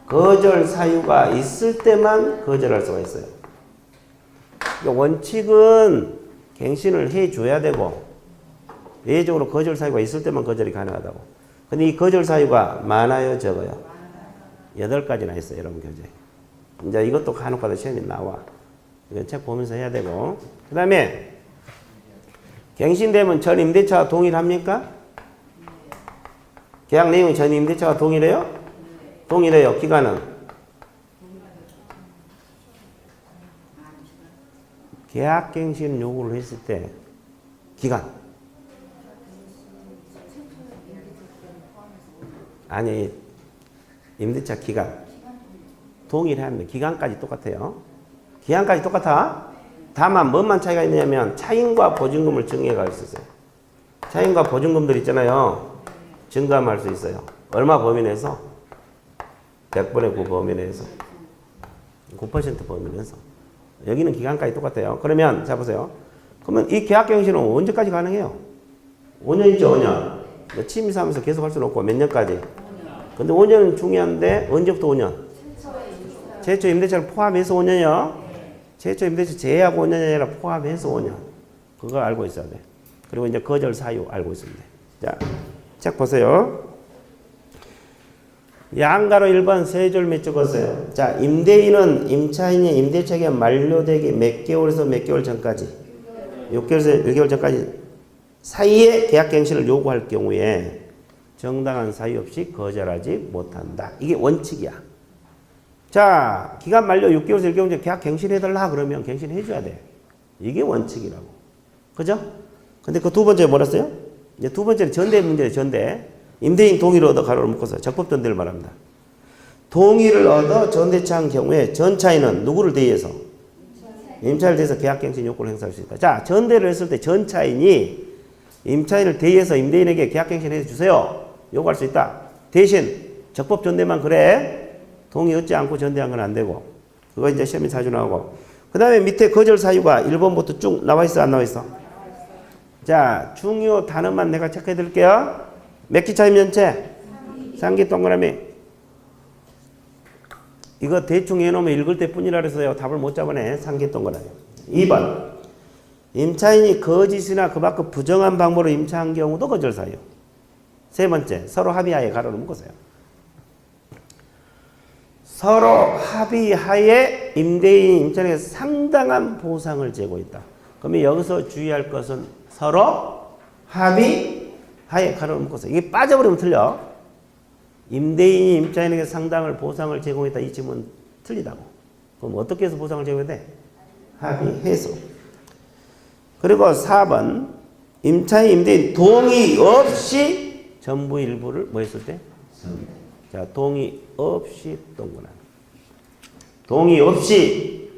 거절 사유가 있을 때만 거절할 수가 있어요. 그러니까 원칙은 갱신을 해 줘야 되고 예외적으로 거절 사유가 있을 때만 거절이 가능하다고. 근데 이 거절 사유가 많아요, 적어요? 8가지나 있어요, 여러분 교재. 이제 이것도 간혹가다 시험이 나와. 이거 책 보면서 해야 되고. 그 다음에 갱신되면 전 임대차와 동일합니까? 계약 내용이 전 임대차와 동일해요? 동일해요. 기간은 계약갱신 요구를 했을 때 기간 아니 임대차 기간 동일해야 합니다. 기간까지 똑같아요. 기간까지 똑같아. 다만 뭐만 차이가 있냐면 차임과 보증금을 증액할 수 있어요. 차임과 보증금들 있잖아요. 증감할 수 있어요. 얼마 범위 내에서? 100분의 9 범위 내에서 9% 범위 내에서 여기는 기간까지 똑같아요. 그러면 자 보세요. 그러면 이 계약갱신은 언제까지 가능해요? 5년 있죠. 5년. 취임사하면서 계속 할 수는 없고 몇 년까지? 근데 5년은 중요한데 언제부터 5년? 최초 임대차를 포함해서 5년이요. 최초 임대차 제외하고 5년이 아니라 포함해서 5년. 그거 알고 있어야 돼. 그리고 이제 거절 사유 알고 있으면 돼. 자, 책 보세요. 양가로 1번 세 줄 몇 적었어요. 자, 임대인은 임차인이 임대차 기간 만료되기 몇 개월에서 몇 개월 전까지 6개월에서 1개월 전까지 사이에 계약갱신을 요구할 경우에 정당한 사유 없이 거절하지 못한다. 이게 원칙이야. 자, 기간 만료 6개월에서 1개월 전에 계약 갱신해달라 그러면 갱신해줘야 돼. 이게 원칙이라고. 그죠? 근데 그 두 번째 뭐랬어요? 이제 두 번째는 전대 문제예요. 전대. 임대인 동의를 얻어 가로를 묶어서 적법 전대를 말합니다. 동의를 얻어 전대차한 경우에 전차인은 누구를 대의해서? 임차인을 대해서 계약갱신 요구를 행사할 수 있다. 자, 전대를 했을 때 전차인이 임차인을 대의해서 임대인에게 계약갱신 해주세요. 요구할 수 있다. 대신 적법 전대만 그래. 동의 얻지 않고 전대한 건 안 되고. 그거 이제 시험에 자주 나오고. 그 다음에 밑에 거절 사유가 1번부터 쭉 나와 있어, 안 나와 있어? 자, 중요 단어만 내가 체크해 드릴게요. 몇 기 차임 연체? 3기 동그라미. 이거 대충 해놓으면 읽을 때 뿐이라 그랬어요. 답을 못 잡아내. 3기 동그라미. 2번. 임차인이 거짓이나 그 밖의 부정한 방법으로 임차한 경우도 거절 사유. 세 번째. 서로 합의하에 가로를 묶으세요. 서로 합의하에 임대인이 임차인에게 상당한 보상을 제공했다. 그러면 여기서 주의할 것은 서로 합의하에 가로를 묶어서 이게 빠져버리면 틀려. 임대인이 임차인에게 상당한 보상을 제공했다. 이 질문은 틀리다고. 그럼 어떻게 해서 보상을 제공해야 돼? 합의해서. 그리고 4번 임차인 임대인 동의 없이 전부 일부를 뭐 했을 때? 자, 동의 없이 동그라미. 동의 없이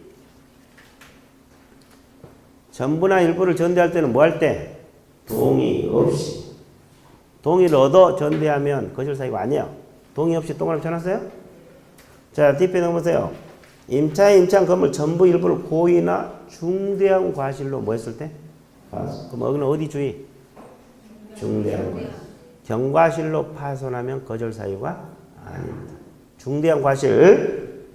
전부나 일부를 전대할 때는 뭐 할 때? 동의 없이. 동의를 얻어 전대하면 거절 사유가 아니에요. 동의 없이 동그라미 쳐놨어요? 자, 뒷배 넘어보세요. 임차인 임차한 건물 전부 일부를 고의나 중대한 과실로 뭐 했을 때? 그럼 여기는 어디 주의? 중대한 과실. 경과실로 파손하면 거절 사유가 아닙니다. 중대한 과실.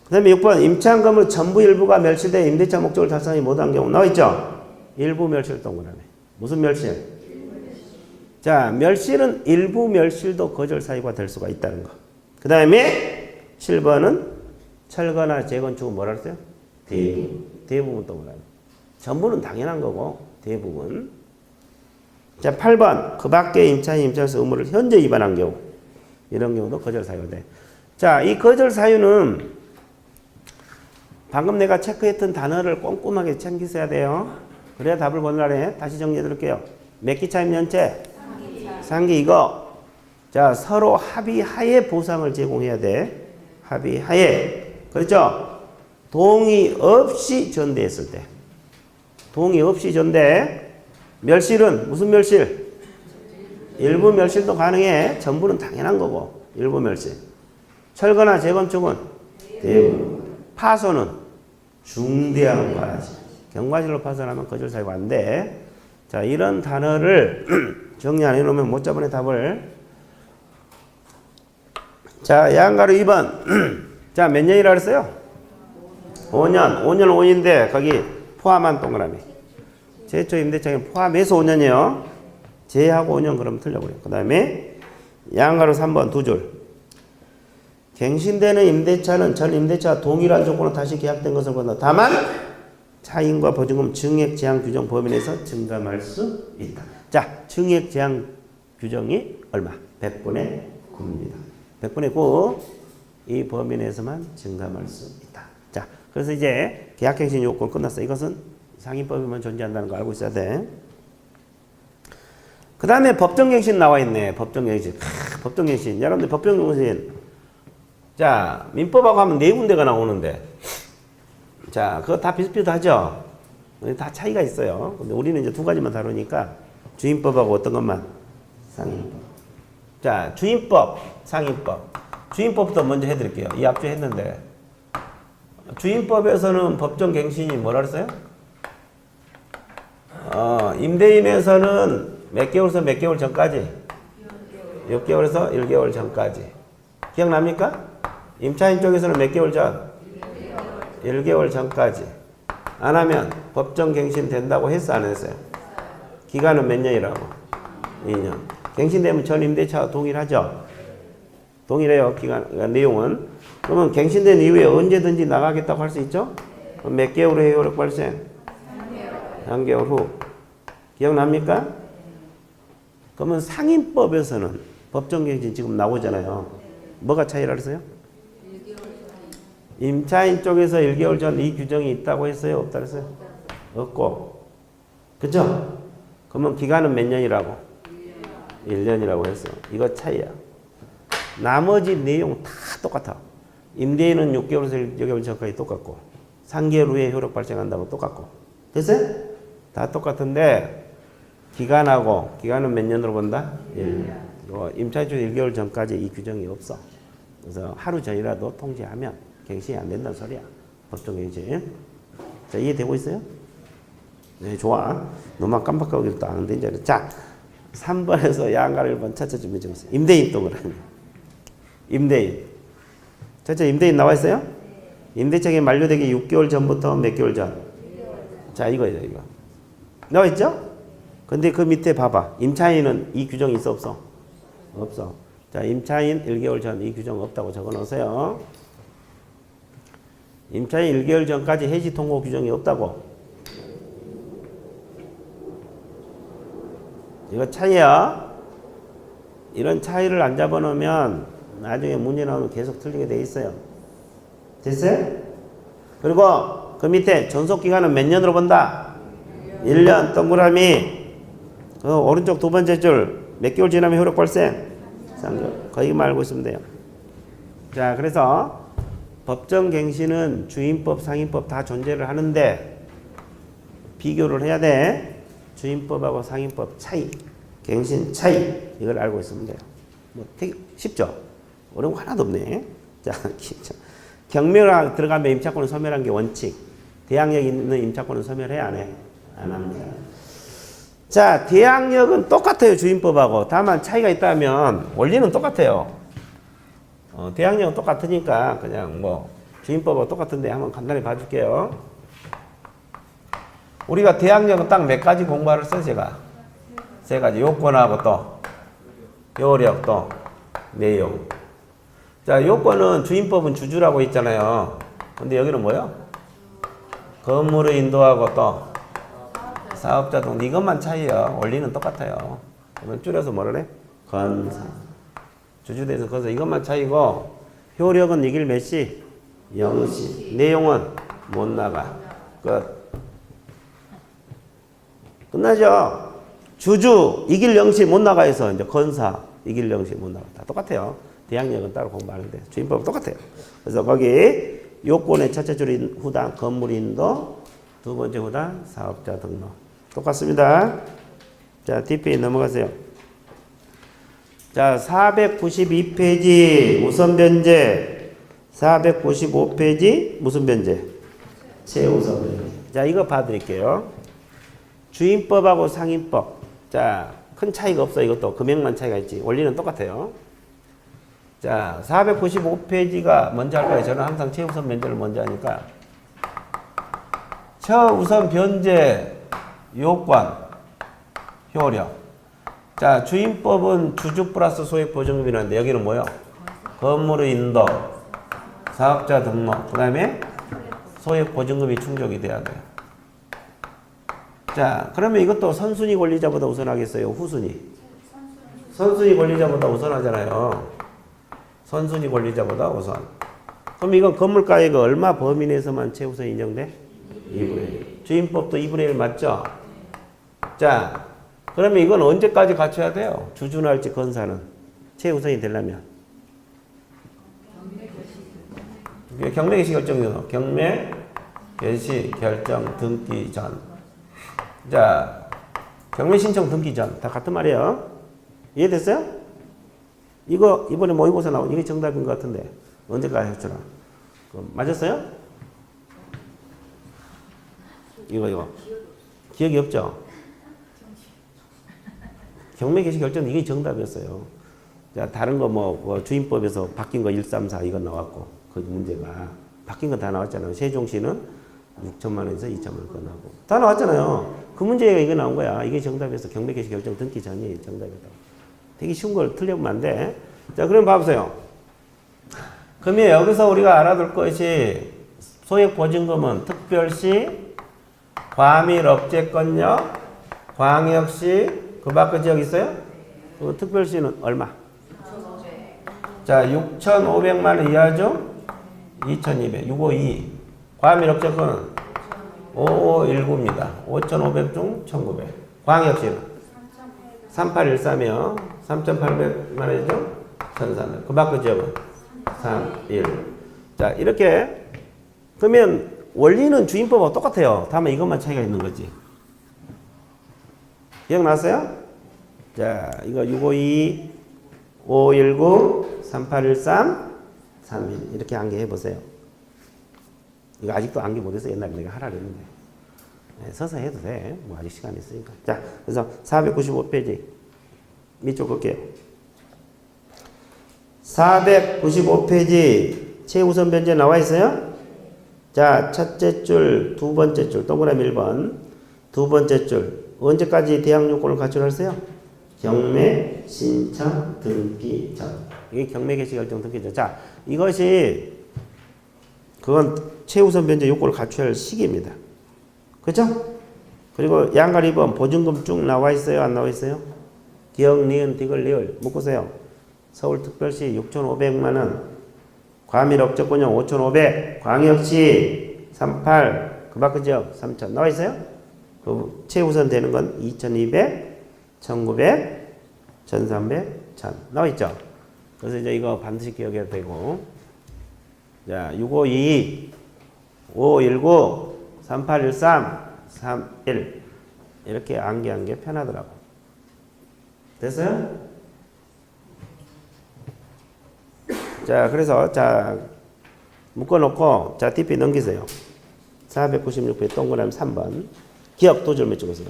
그 다음에 6번 임차한 건물 전부 일부가 멸실돼 임대차 목적을 달성하지 못한 경우 나와있죠? 일부 멸실 동그라미. 무슨 멸실? 자, 멸실은 일부 멸실도 거절 사유가 될 수가 있다는 거. 그 다음에 7번은 철거나 재건축은 뭐라 그랬어요? 대부분 동그라미. 전부는 당연한 거고 대부분. 자, 8번 그 밖에 임차인 임차에서 의무를 현재 위반한 경우 이런 경우도 거절 사유가 돼. 자, 이 거절 사유는 방금 내가 체크했던 단어를 꼼꼼하게 챙기셔야 돼요. 그래야 답을 권하래. 다시 정리해 드릴게요. 몇 기 차임 연체? 3기 이거. 자, 서로 합의하에 보상을 제공해야 돼. 합의하에. 그렇죠? 동의 없이 전대했을 때. 동의 없이 전대. 멸실은 무슨 멸실? 일부 멸실도 가능해. 전부는 당연한 거고. 일부 멸실. 철거나 재건축은 대부분. 파손은 중대한 과실. 경과실로 파손하면 거절 사유가 안 돼. 자, 이런 단어를 정리 안 해놓으면 못 잡아내 답을. 자, 양가로 2번. 자, 몇 년이라 그랬어요? 5년. 5년 5인데 거기 포함한 동그라미. 최초 임대차에 포함해서 5년이요. 제하고 5년 그러면 틀려버려요. 그 다음에 양가로 3번 두 줄. 갱신되는 임대차는 전 임대차와 동일한 조건으로 다시 계약된 것을 본다. 다만 차임과 보증금 증액 제한 규정 범위 내에서 증감할 수 있다. 자, 증액 제한 규정이 얼마? 100분의 9입니다. 100분의 9 이 범위 내에서만 증감할 수 있다. 자, 그래서 이제 계약갱신 요건 끝났어. 이것은 상인법에만 존재한다는 거 알고 있어야 돼. 그 다음에 법정갱신 나와 있네. 법정갱신. 법정갱신. 여러분들 법정갱신. 자, 민법하고 하면 네 군데가 나오는데. 자, 그거 다 비슷비슷하죠? 다 차이가 있어요. 근데 우리는 이제 두 가지만 다루니까 주임법하고 어떤 것만? 상인법. 자, 주임법, 상인법. 주임법부터 먼저 해드릴게요. 이 앞주 했는데. 주임법에서는 법정갱신이 뭐라 그랬어요? 임대인에서는 몇 개월에서 몇 개월 전까지? 6개월에서 1개월 전까지. 기억납니까? 임차인 쪽에서는 몇 개월 전? 1개월 전까지. 안 하면 법정갱신 된다고 했어, 안 했어요? 기간은 몇 년이라고? 2년. 갱신되면 전 임대차와 동일하죠? 동일해요, 기간, 그러니까 내용은. 그러면 갱신된 이후에 언제든지 나가겠다고 할 수 있죠? 그럼 몇 개월의 효력 발생? 3개월 후. 기억납니까? 그러면 상인법에서는 법정갱신 지금 나오잖아요. 뭐가 차이라 그랬어요? 임차인 쪽에서 1개월 전 이 규정이 있다고 했어요? 없다 그랬어요? 없고. 그죠? 그러면 기간은 몇 년이라고? 1년이라고 했어요. 이거 차이야. 나머지 내용 다 똑같아. 임대인은 6개월에서 1개월 전까지 똑같고 3개월 후에 효력 발생한다고 똑같고. 됐어요? 다 똑같은데 기간하고 기간은 몇 년으로 본다? 1년. 임차인 쪽 1개월 전까지 이 규정이 없어. 그래서 하루 전이라도 통지하면 갱신이 안 된다는 소리야. 법정갱신. 자, 이해되고 있어요? 네, 좋아. 너만 깜빡하고 또 안 되지. 자, 3번에서 양가를 1번 찾아주면 되겠어요. 임대인 또 그러면. 임대인. 첫째, 임대인 나와 있어요? 임대차가 만료되기 6개월 전부터 몇 개월 전? 자, 이거예요, 이거. 나와 있죠? 근데 그 밑에 봐봐. 임차인은 이 규정이 있어, 없어? 없어. 자, 임차인 1개월 전 이 규정 없다고 적어 놓으세요. 임차인 1개월 전까지 해지 통고 규정이 없다고. 이거 차이야. 이런 차이를 안 잡아놓으면 나중에 문제 나오면 계속 틀리게 돼 있어요. 됐어요? 그리고 그 밑에 전속기간은 몇 년으로 본다? 1년 동그라미. 그 오른쪽 두 번째 줄 몇 개월 지나면 효력 발생? 3개월. 거기만 알고 있으면 돼요. 자, 그래서 법정갱신은 주임법, 상인법 다 존재를 하는데 비교를 해야 돼. 주임법하고 상인법 차이, 갱신 차이, 이걸 알고 있으면 돼요. 뭐 되게 쉽죠? 어려운 거 하나도 없네. 자, 경매가 들어가면 임차권을 소멸한 게 원칙. 대항력 있는 임차권은 소멸해, 안 해? 안 합니다. 자, 대항력은 똑같아요, 주임법하고. 다만 차이가 있다면 원리는 똑같아요. 대항력은 똑같으니까 그냥 뭐 주임법하고 똑같은데 한번 간단히 봐줄게요. 우리가 대항력은 딱 몇 가지 공부를 써, 제가. 세 가지. 요건하고 또 효력 또 내용. 자, 요건은 주임법은 주주라고 있잖아요. 근데 여기는 뭐요? 건물을 인도하고 또 사업자 등 이것만 차이요. 원리는 똑같아요. 그러면 줄여서 뭐라 그래? 건사. 주주대에서 건사. 이것만 차이고 효력은 이길 몇 시? 0시. 내용은 못 나가. 끝. 끝나죠? 주주 이길 0시 못 나가 해서 이제 건사 이길 0시 못 나가. 다 똑같아요. 대항력은 따로 공부하는데 주임법은 똑같아요. 그래서 거기 요건의 첫째 줄인 후단 건물 인도, 두 번째 후단 사업자 등록. 똑같습니다. 자, DP 넘어가세요. 자, 492페이지 우선 변제, 495페이지 무슨 변제? 최우선 변제. 자, 이거 봐드릴게요. 주임법하고 상인법. 자, 큰 차이가 없어. 이것도 금액만 차이가 있지. 원리는 똑같아요. 자, 495페이지가 먼저 할 거예요. 저는 항상 최우선 변제를 먼저 하니까. 최우선 변제 요건, 효력. 자, 주임법은 주주 플러스 소액 보증금이라는데 여기는 뭐요? 건물의 인도, 사업자 등록, 그 다음에 소액 보증금이 충족이 돼야 돼요. 자, 그러면 이것도 선순위 권리자보다 우선하겠어요? 후순위? 선순위 권리자보다 우선하잖아요. 선순위 권리자보다 우선. 그럼 이건 건물가액이 얼마 범위 내에서만 최우선 인정돼? 2분의 1. 주임법도 2분의 1 맞죠? 자, 그러면 이건 언제까지 갖춰야 돼요? 주준할지 건사는. 최우선이 되려면. 경매 개시 결정요. 경매 개시 결정 등기 전. 자, 경매 신청 등기 전. 다 같은 말이에요. 이해됐어요? 이거 이번에 모의고사 나온 이게 정답인 것 같은데. 언제까지 했더라? 맞았어요? 이거. 기억이 없죠? 경매 개시 결정 이게 정답이었어요. 자, 다른 거 뭐 주임법에서 바뀐 거 134 이건 나왔고 그 문제가 바뀐 거 다 나왔잖아요. 세종시는 6천만 원에서 2천만 원 끝나고 다 나왔잖아요. 그 문제가 이거 나온 거야. 이게 정답이었어. 경매 개시 결정 등기 전이 정답이다. 되게 쉬운 걸 틀려보면 안 돼. 자, 그럼 봐보세요. 그러면 여기서 우리가 알아둘 것이 소액 보증금은 특별시, 과밀 억제권역, 광역시, 그 밖에 지역 있어요? 그 특별시는 얼마? 6,500. 자, 6,500만 원 이하죠? 2,200, 652. 과밀 억제권은 5519입니다. 5,500 중 1,900. 광역시는 3813이요. 3,800만 원이죠? 1,300. 그 밖에 지역은 3, 1. 자, 이렇게. 그러면 원리는 주임법하고 똑같아요. 다만 이것만 차이가 있는 거지. 기억났어요? 자, 이거 652, 5519, 3813, 31. 이렇게 암기 해보세요. 이거 아직도 암기 못해서 옛날에 내가 하라 그랬는데. 네, 서서 해도 돼. 뭐 아직 시간이 있으니까. 자, 그래서 495페이지. 밑줄 볼게요. 495페이지 최우선 변제 나와 있어요? 자, 첫째 줄, 두 번째 줄, 동그라미 1번. 두 번째 줄. 언제까지 대항 요건을 갖추었어요? 경매 신청 등기 전. 이게 경매 개시 결정 등기 전. 자, 이것이 그건 최우선 변제 요건을 갖춰야 할 시기입니다. 그죠? 그리고 양갈 2번 보증금 쭉 나와 있어요? 안 나와 있어요? 기억, 니은, 디귿, 리을 묶으세요. 서울특별시 6,500만 원, 과밀 억제권역 5,500, 광역시 38, 그 밖의 지역 3,000 나와 있어요? 그 최우선 되는 건 2,200, 1,900, 1,300, 1,000 나와 있죠? 그래서 이제 이거 반드시 기억해야 되고, 자, 652, 5519, 3813, 31 이렇게 암기한 게 편하더라고. 됐어요? 자, 그래서 자 묶어놓고 자 DP 넘기세요. 496회 동그라미 3번 기억 두 줄만 찍으세요.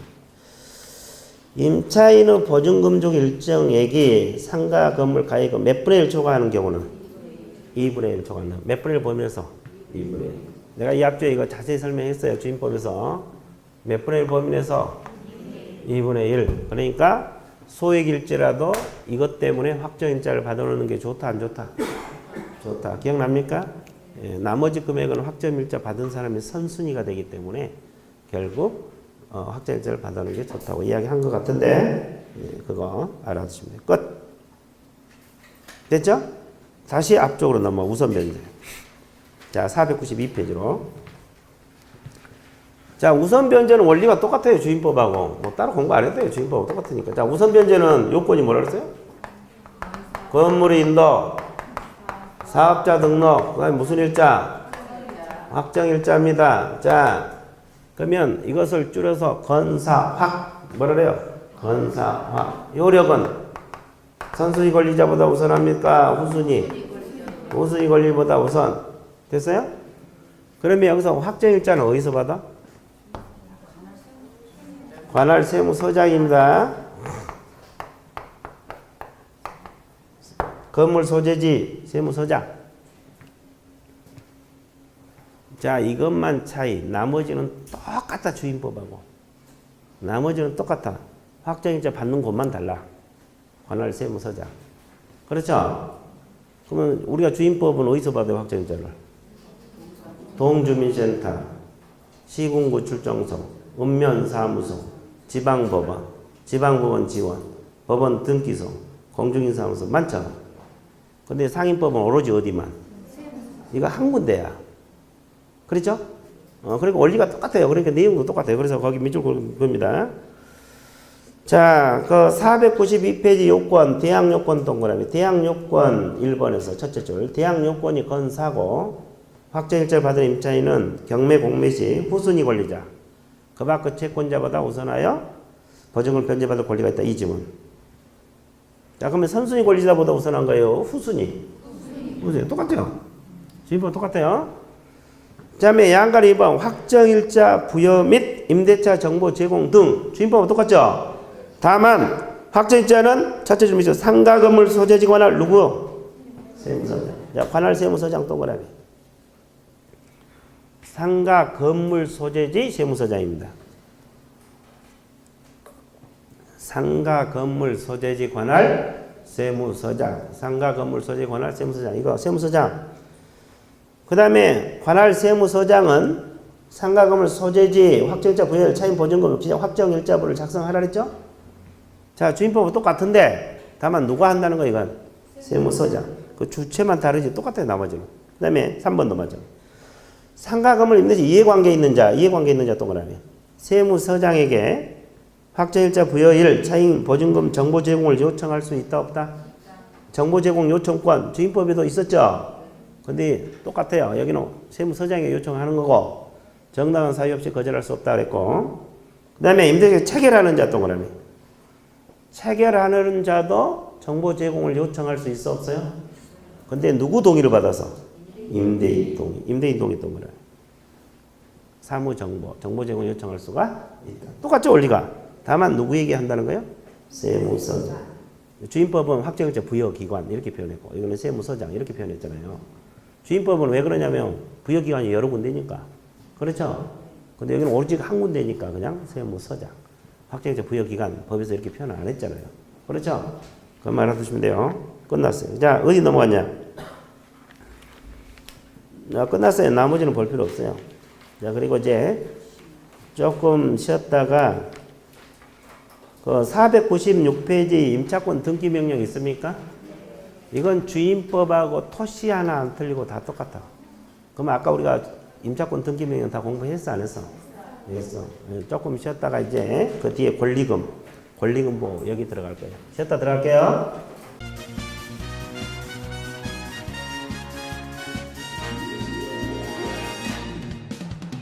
임차인의 보증금족 일정액이 상가 건물 가액의 몇 분의 1 초과하는 경우는 2분의 1 초과하는 몇 분의 1 범위에서 2분의 1. 내가 이 앞쪽에 이거 자세히 설명했어요. 주임법에서 몇 분의 1 범위에서 2분의 1. 그러니까 소액일지라도 이것 때문에 확정일자를 받아놓는 게 좋다 안 좋다? 좋다. 기억납니까? 예, 나머지 금액은 확정일자 받은 사람이 선순위가 되기 때문에 결국 확정일자를 받아놓는 게 좋다고 이야기한 것 같은데 예, 그거 알아두시면 돼요. 끝. 됐죠? 다시 앞쪽으로 넘어 우선 변제. 자, 492페이지로. 자, 우선 변제는 원리가 똑같아요. 주임법하고. 뭐 따로 공부 안 해도 돼요. 주임법하고 똑같으니까. 자, 우선 변제는 요건이 뭐라 그랬어요? 건물 인도, 사업자 등록, 그다음에 무슨 일자? 확정일자입니다. 자, 그러면 이것을 줄여서 건사확 뭐라 그래요? 건사확. 효력은 선순위 권리자보다 우선합니까? 후순위? 후순위 권리보다 우선. 됐어요? 그러면 여기서 확정일자는 어디서 받아? 관할 세무서장입니다. 건물 소재지 세무서장. 자, 이것만 차이. 나머지는 똑같다. 주임법하고. 나머지는 똑같아. 확정일자 받는 곳만 달라. 관할 세무서장. 그렇죠? 그러면 우리가 주임법은 어디서 받아요? 확정일자를? 동주민센터, 시군구 출정소, 읍면사무소, 지방법원, 지방법원 지원, 법원 등기소, 공중인사무소 많죠? 근데 상임법은 오로지 어디만? 이거 한 군데야. 그렇죠? 그리고 원리가 똑같아요. 그러니까 내용도 똑같아요. 그래서 거기 밑줄 그은 겁니다. 자, 그 492페이지 요건, 대항 요건 동그라미. 대항 요건 1번에서 첫째 줄. 대항 요건이 건사고, 확정일자 받은 임차인은 경매 공매 시 후순위 권리자. 그 밖의 채권자보다 우선하여 보증금을 변제받을 권리가 있다. 이 지문. 자, 그러면 선순위 권리자보다 우선한 거예요? 후순위? 후순위. 똑같아요. 주인법 똑같아요. 그 다음에 양가리 2번 확정일자 부여 및 임대차 정보 제공 등 주인법은 똑같죠? 다만 확정일자는 첫째 줄 밑에 상가 건물 소재지 관할 누구? 세무서장. 자, 관할 세무서장 동그라미. 상가 건물 소재지 세무서장입니다. 상가 건물 소재지 관할 세무서장. 상가 건물 소재지 관할 세무서장. 이거 세무서장. 그 다음에 관할 세무서장은 상가 건물 소재지 확정일자 부여일 차임 보증금 기장 확정일자부를 작성하라 그랬죠? 자, 주인법은 똑같은데 다만 누가 한다는 거 이건? 세무서장. 그 주체만 다르지 똑같아요 나머지는. 그 다음에 3번도 맞아. 상가 건물 임대차 이해관계 있는 자 동그라미. 세무서장에게 확정일자 부여일 차임 보증금 정보 제공을 요청할 수 있다 없다? 정보 제공 요청권 주인법에도 있었죠? 근데 똑같아요. 여기는 세무서장에게 요청하는 거고 정당한 사유 없이 거절할 수 없다 그랬고, 그 다음에 임대차 체결하는 자 동그라미. 체결하는 자도 정보 제공을 요청할 수 있어 없어요? 근데 누구 동의를 받아서? 임대인 동의. 임대인 동의 동그라미. 사무 정보 제공 요청할 수가 있다. 똑같죠 원리가. 다만 누구에게 한다는 거예요? 세무서장. 주인법은 확정일자 부여기관 이렇게 표현했고 이거는 세무서장 이렇게 표현했잖아요. 주인법은 왜 그러냐면 부여기관이 여러 군데니까. 그렇죠? 근데 여기는 오로지 한 군데니까 그냥 세무서장. 확정일자 부여기관 법에서 이렇게 표현 안 했잖아요. 그렇죠? 그만 알아두시면 돼요. 끝났어요. 자, 어디 넘어갔냐? 끝났어요. 나머지는 볼 필요 없어요. 자, 그리고 이제 조금 쉬었다가 그 496페이지 임차권 등기 명령 있습니까? 이건 주인법하고 토시 하나 안 틀리고 다 똑같아. 그럼 아까 우리가 임차권 등기 명령 다 공부했어 안 했어? 했어. 조금 쉬었다가 이제 그 뒤에 권리금부 여기 들어갈 거예요. 쉬었다 들어갈게요.